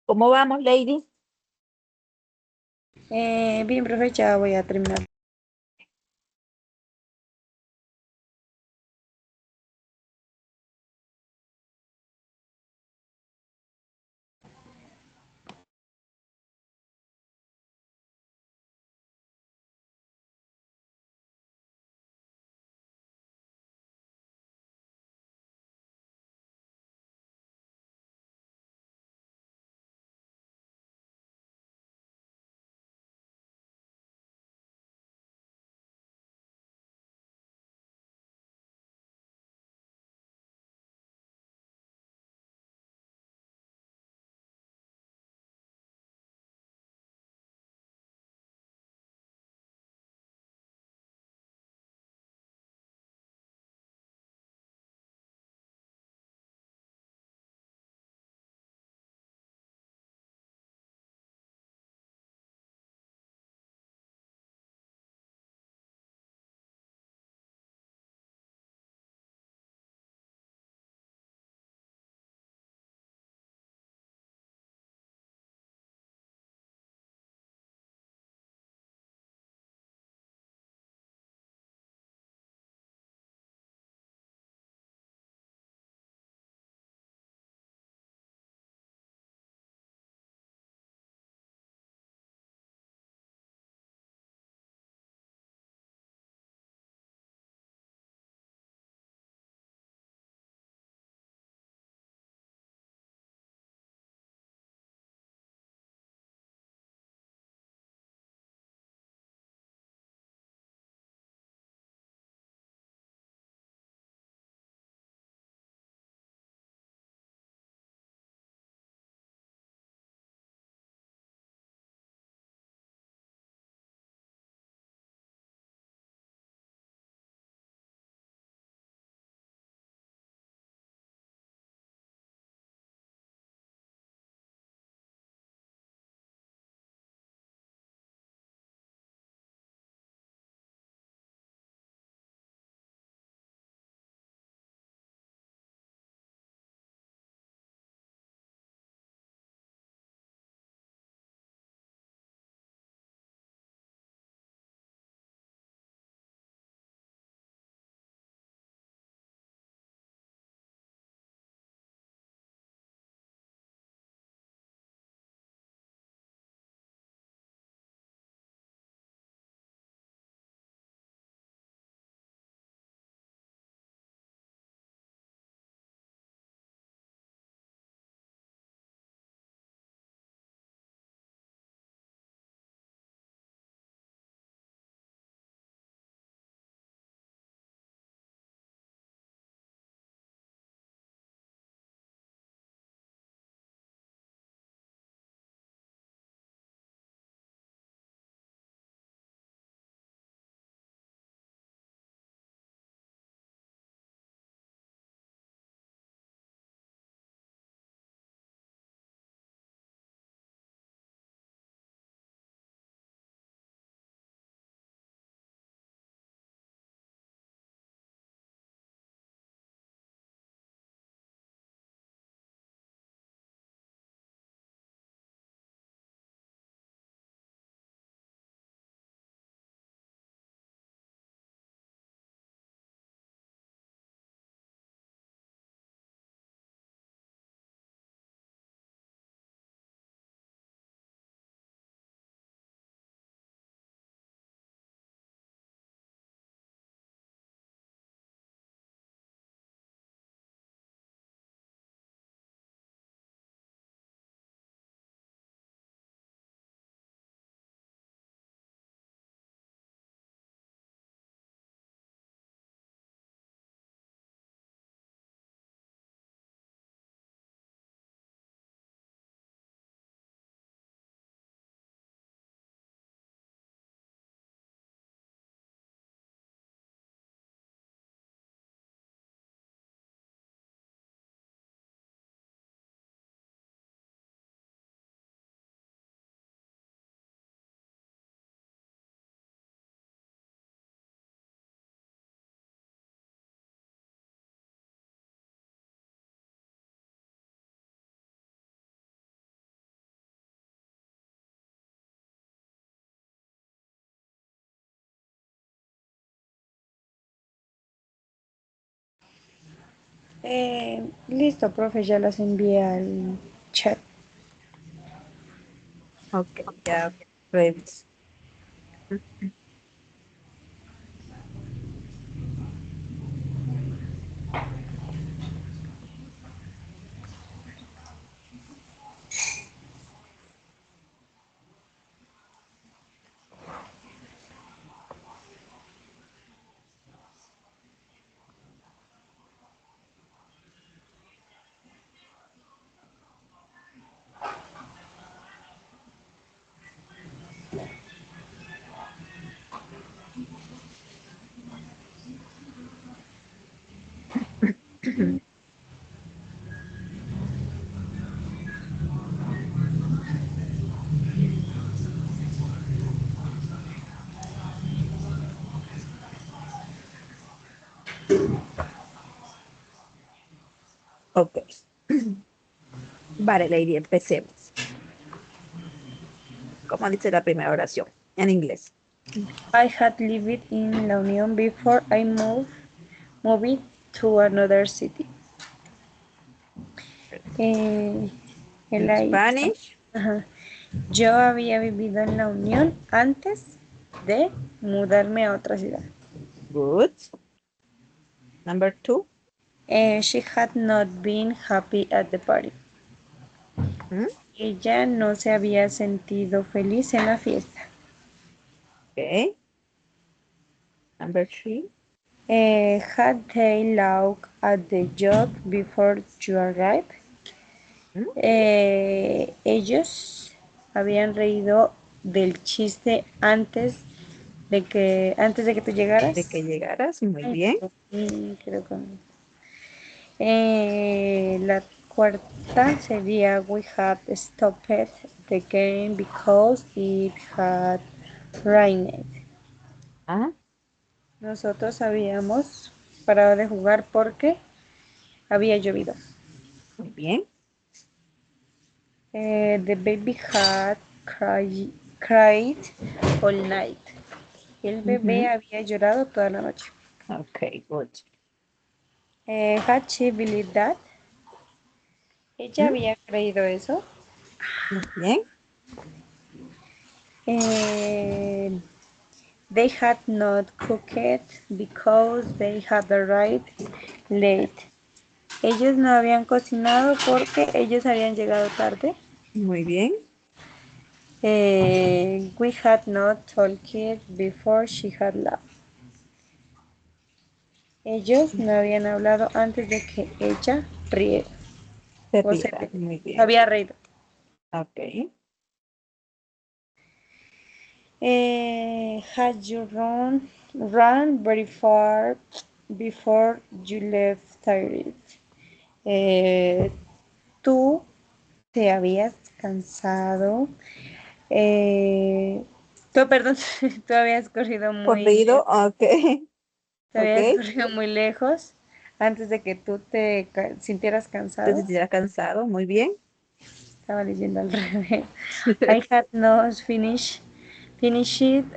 ¿Cómo vamos, lady? Bien, profe, ya voy a terminar. Listo, profe, ya las envié al chat. Ok, ya reviso. Ok. Vale, Lady, empecemos. ¿Cómo dice la primera oración? En inglés. I had lived in La Unión before I moved to another city. Eh, In Spanish. ajá. Yo había vivido en La Unión antes de mudarme a otra ciudad. Good. Number 2. She had not been happy at the party. Hmm? Ella no se había sentido feliz en la fiesta. Okay. Number 3. Had they looked at the job before you arrived? Hmm? Ellos habían reído del chiste antes de que tú De que llegaras. llegaras. Muy Ay, bien. creo que la cuarta sería we had stopped the game because it had rained. Ah, Nosotros habíamos parado de jugar porque había llovido. muy bien. The baby had cried all night. El bebé Ujú. había llorado toda la noche. Okay, good. Had she believed that? Ella Hmm? había creído eso. Muy bien. Eh, they had not cooked because they had arrived late. Ellos no habían cocinado porque ellos habían llegado tarde. Muy bien. We had not talked before she had left. Ellos no habían hablado antes de que ella riera. Se O se riera. Muy bien. había reído. Okay. Had you run very far before you left tired? Tú te habías cansado. Perdón, tú habías corrido muy Corrido. lejos. Okay. Te habías Okay. corrido muy lejos antes de que tú te sintieras Te cansado. sentirás cansado. Muy bien. Estaba leyendo al revés. I had not finished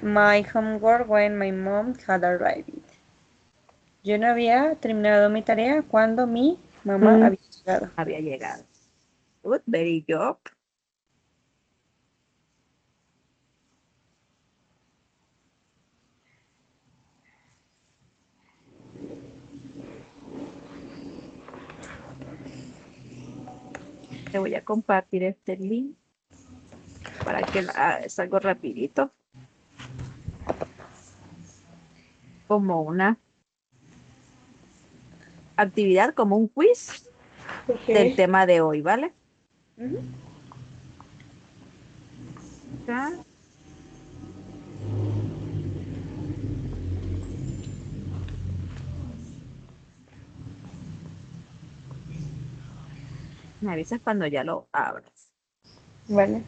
my homework when my mom had arrived. Yo no había terminado mi tarea cuando mi mamá Mm, había llegado. había llegado. Good. Very good. Te voy a compartir este link para que es algo rapidito, como una actividad, como un quiz del Okay. tema de hoy, ¿vale? Ujú. Acá. Me avisas cuando ya lo abras. Vale.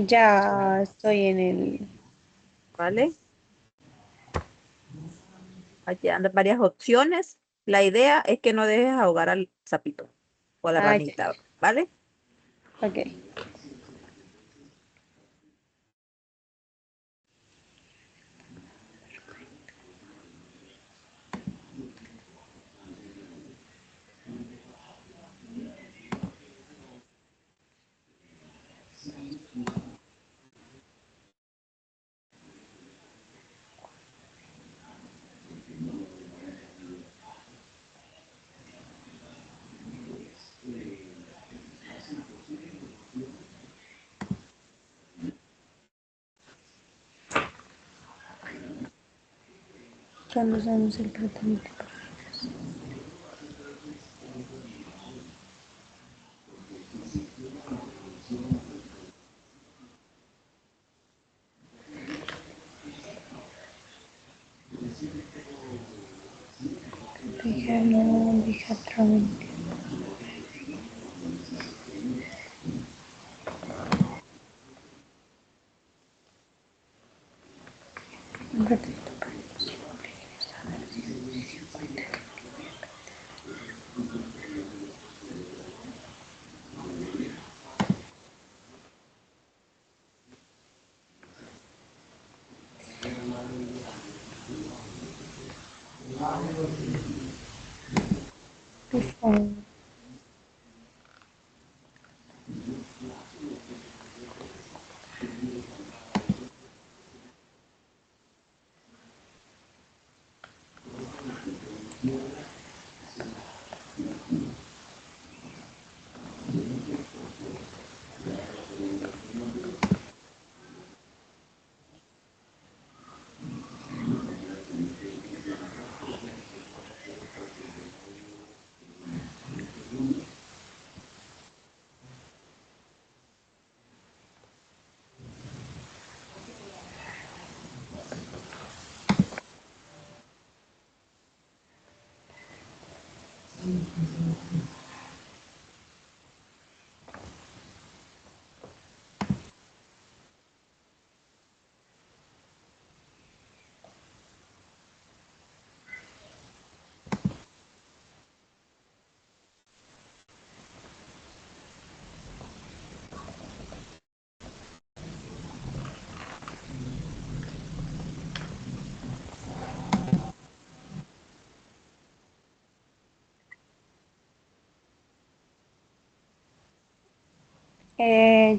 Ya estoy en el... ¿Vale? Aquí andan varias opciones. La idea es que no dejes ahogar al sapito o a la Ah, ya, ranita, ¿vale? ok. ¿Cuándo usamos el tratamiento? Dijatrón.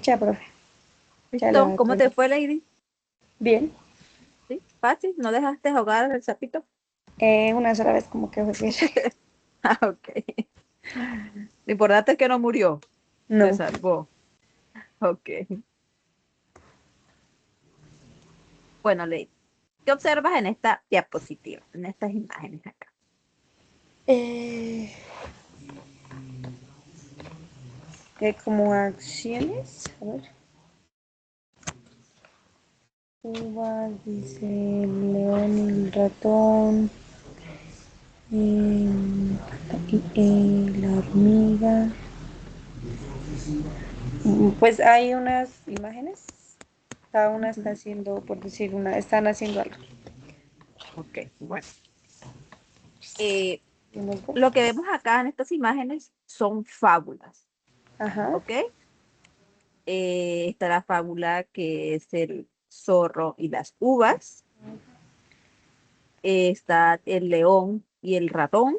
Ya, profe. Ya ¿Listo? la ¿Cómo te tengo. fue, Lady? Bien. ¿Sí? ¿Fácil? ¿No dejaste ahogar al sapito? Una sola vez como que fue bien. Ah, ok. Lo importante es que no murió. Se No. salvó. Ok. Bueno, Lady, ¿qué observas en esta diapositiva, en estas imágenes acá? Eh, como acciones. A ver. Uvas, dice el león y el ratón. La hormiga. Pues hay unas imágenes. Cada una está Ujú. haciendo, por decir una, están haciendo algo. Ok, bueno. Eh, ¿Tienes ver? lo que vemos acá en estas imágenes son fábulas, Ajá. ¿ok? Está la fábula que es el zorro y las uvas. Está el león y el ratón.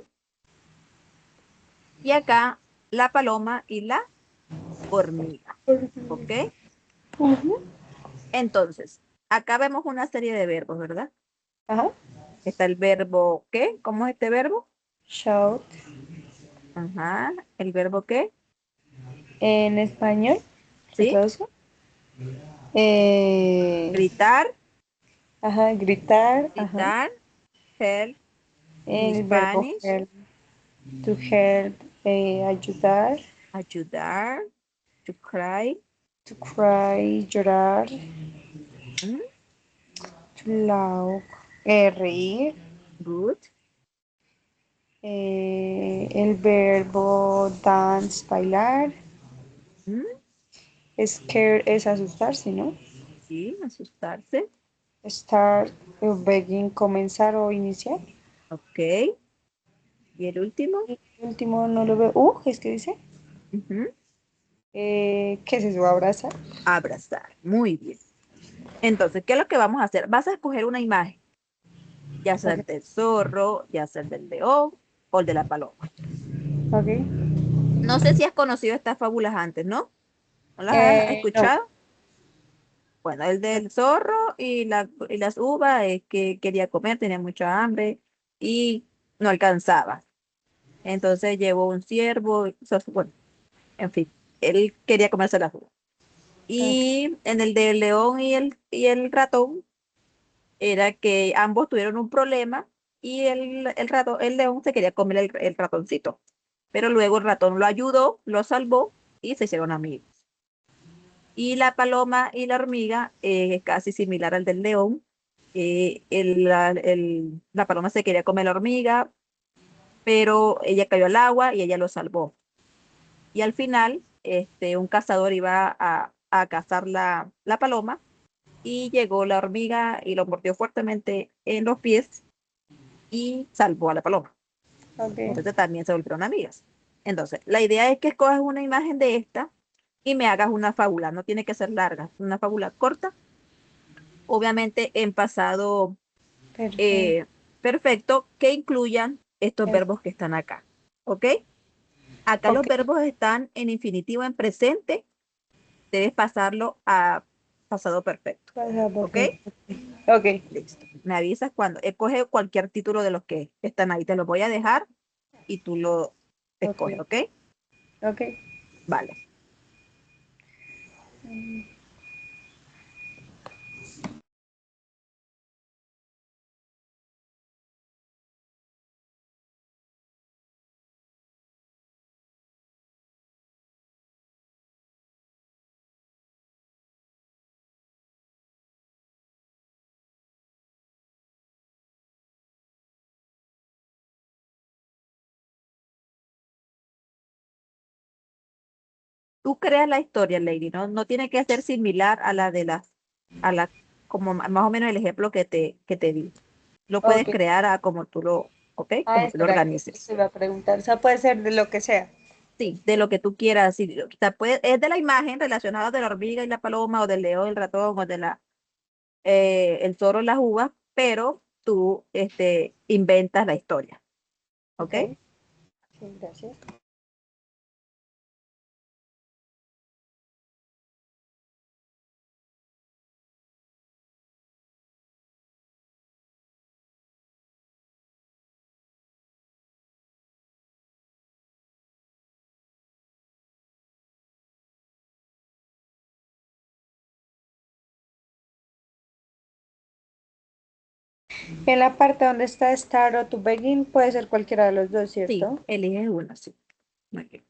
Y acá la paloma y la hormiga, ¿ok? Ujú. Entonces, acá vemos una serie de verbos, ¿verdad? Ajá. Está el verbo ¿qué? ¿Cómo es este verbo? Shout. Ajá. ¿El verbo qué? En español, ¿lo ¿Sí? traduzco? Eh, Gritar, ajá, gritar. Ajá. gritar, help in El verbo Spanish, help. To help. Ayudar. ayudar, to cry, To cry. Llorar. mm, To laugh. Reír. good, El verbo dance, bailar. ¿Mm? Scare es asustarse, ¿no? Sí, asustarse. Start, begin, comenzar o iniciar. Ok. Y el último. El último no lo veo. Es que dice. Ujú. ¿Qué es eso? Abrazar. Abrazar. Muy bien. Entonces, ¿qué es lo que vamos a hacer? Vas a escoger una imagen, ya sea Ok. el del zorro, ya sea el del león o el de la paloma. Ok. No sé si has conocido estas fábulas antes, ¿no? ¿No las has No. escuchado? Bueno, el del zorro y las uvas es que quería comer, tenía mucha hambre y no alcanzaba. Entonces llevó un ciervo, bueno, en fin, él quería comerse las uvas. Ok. Y en el del león y el ratón, era que ambos tuvieron un problema y el león se quería comer el ratoncito. Pero luego el ratón lo ayudó, lo salvó y se hicieron amigos. Y la paloma y la hormiga es casi similar al del león. La paloma se quería comer la hormiga, pero ella cayó al agua y ella lo salvó. Y al final, un cazador iba a cazar la paloma y llegó la hormiga y lo mordió fuertemente en los pies y salvó a la paloma. Ok. Entonces también se volvieron amigas. Entonces, la idea es que escojas una imagen de esta y me hagas una fábula. No tiene que ser larga, una fábula corta, obviamente en pasado Perfecto. eh, perfecto, que incluyan estos verbos que están acá. ¿Ok? Acá los Ok. verbos están en infinitivo en presente, debes pasarlo a pasado perfecto. Pasa, ¿Ok? perfecto. Ok. Listo. Me avisas cuando escoge cualquier título de los que están ahí. Te los voy a dejar y tú lo Ok. escoges, ¿ok? Ok. Vale. Tú creas la historia, Lady, ¿no? No tiene que ser similar a la a la, como más o menos el ejemplo que te di. Lo puedes Ok. crear a como ¿ok? Como tú lo Espera, organices. se iba a preguntar. O sea, puede ser de lo que sea. Sí, de lo que tú quieras. Sí, o sea, es de la imagen relacionada de la hormiga y la paloma, o del león, el ratón, o el zorro y las uvas, pero tú inventas la historia, ¿ok? Ok. Sí, gracias. En la parte donde está Start o To Begin puede ser cualquiera de los dos, Sí, ¿cierto? eliges una, sí. Muy bien.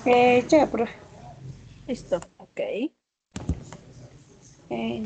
Ya, profe. Listo. Ok. Eh, eh,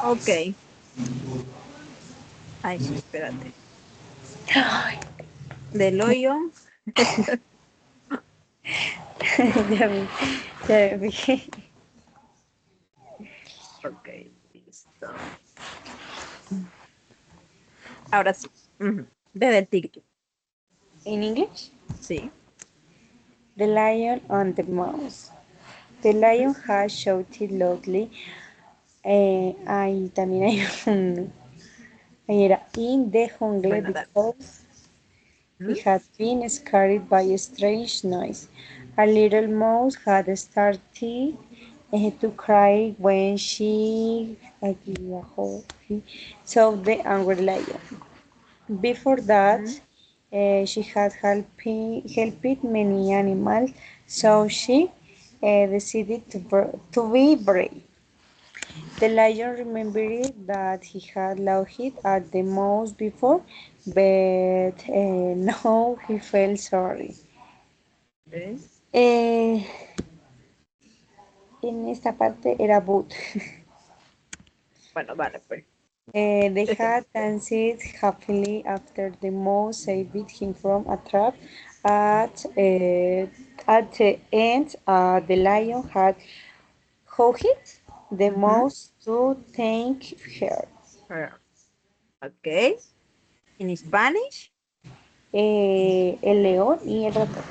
Ok. Ay, espérate. Del hoyo. ya vi, ya vi. Ok, listo. Ahora sí. Ujú. Desde el tigre. In English, Sí. the lion and the mouse. The lion has shouted loudly. Ahí también hay un. Ahí era in the jungle Bueno, dale. because he Ujú. had been scared by a strange noise. A little mouse had started to cry when she saw the angry lion. Before that, Ujú. she had helped many animals, so she decided to be brave. The lion remembered that he had laughed at the mouse before, but now he felt sorry. Ok. Eh, en esta parte era but. Bueno, vale, pues. They had danced happily after the mouse saved him from a trap. At the end, the lion had hugged the Ujú. mouse to thank her. Ok. In Spanish. El león y el ratón.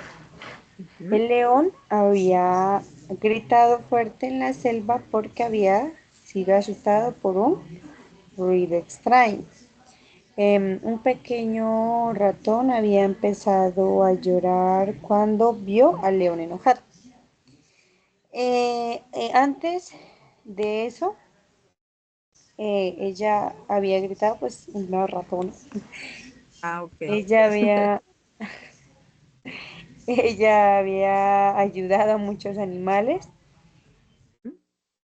Ujú. El león había gritado fuerte en la selva porque había sido asustado por un ruido extraño. Un pequeño ratón había empezado a llorar cuando vio al león enojado. Antes de eso, ella había gritado, pues, una ratón. Ah, ok. Ella había, ella había ayudado a muchos animales,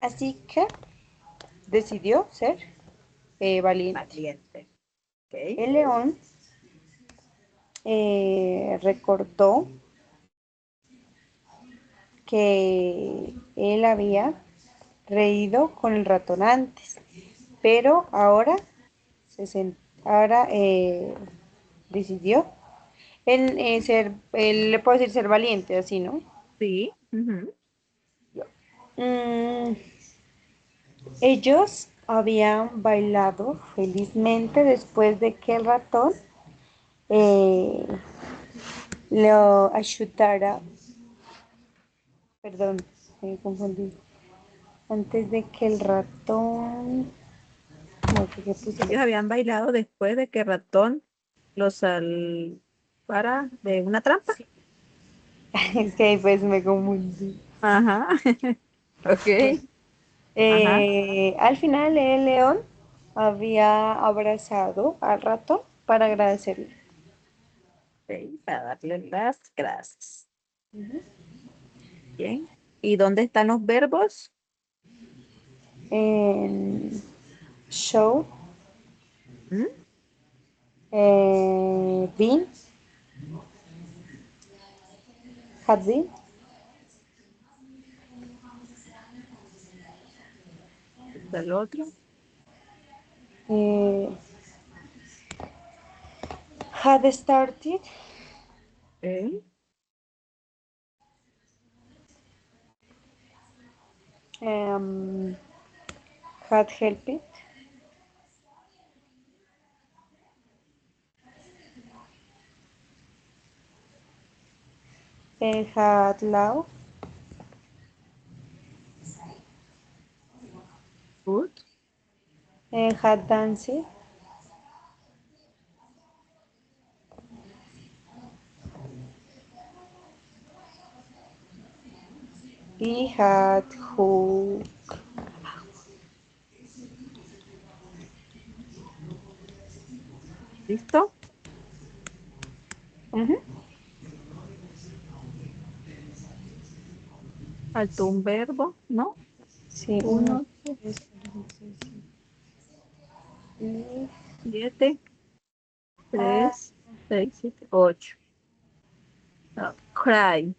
así que decidió ser valiente. Valiente. Ok. El león recordó que él había reído con el ratón antes, pero ahora decidió le puedo decir ser valiente, así, ¿no? Sí. Ujú. Mm, ellos habían bailado felizmente después de que el ratón eh, lo ayudara, perdón, me confundí, antes de que el ratón, ¿cómo fue que puse? Ellos habían bailado después de que ratón los salvara de una trampa. Sí. Es que ahí pues me confundí. Ajá. Bueno, Ok. Ajá. al final el león había abrazado al ratón para agradecerle. Ok, para darle las gracias. Ujú. Bien. ¿Y dónde están los verbos? Show, ¿Mm? been, had been, ¿Está el otro? eh, had started, Ok. um, had helped, had loved, Good. had danced, he had who, ¿Listo? ujú, Faltó un verbo, ¿no? sí, uno, 1, dos, tres, 7, ah, 3, 6, 7, 8. No, cry.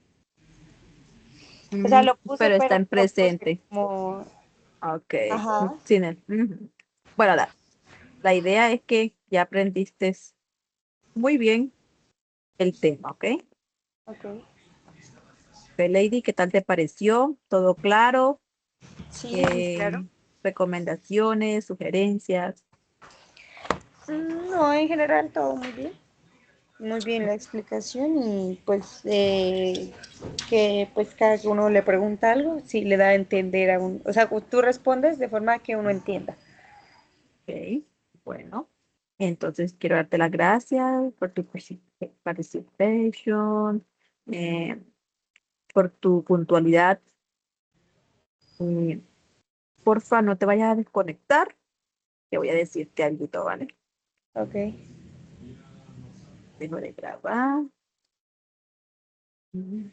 o sea, Mm, lo puse, pero está pero en lo puse presente. como, Ok. ajá, Sin el. Bueno, la idea es que ya aprendiste muy bien el tema, ¿ok? ok, Ok, Lady, ¿qué tal te pareció? ¿Todo claro? sí, muy claro. Eh, ¿Recomendaciones, sugerencias? No, en general todo muy bien la explicación y pues que pues cada que uno le pregunta algo, sí le da a entender a uno, o sea, tú respondes de forma que uno entienda. Ok, bueno. Entonces quiero darte las gracias por tu participation, eh, por tu puntualidad. Eh, Porfa, no te vayas a desconectar. Te voy a decirte algo, ¿vale? Ok, Dejo de grabar. Mm.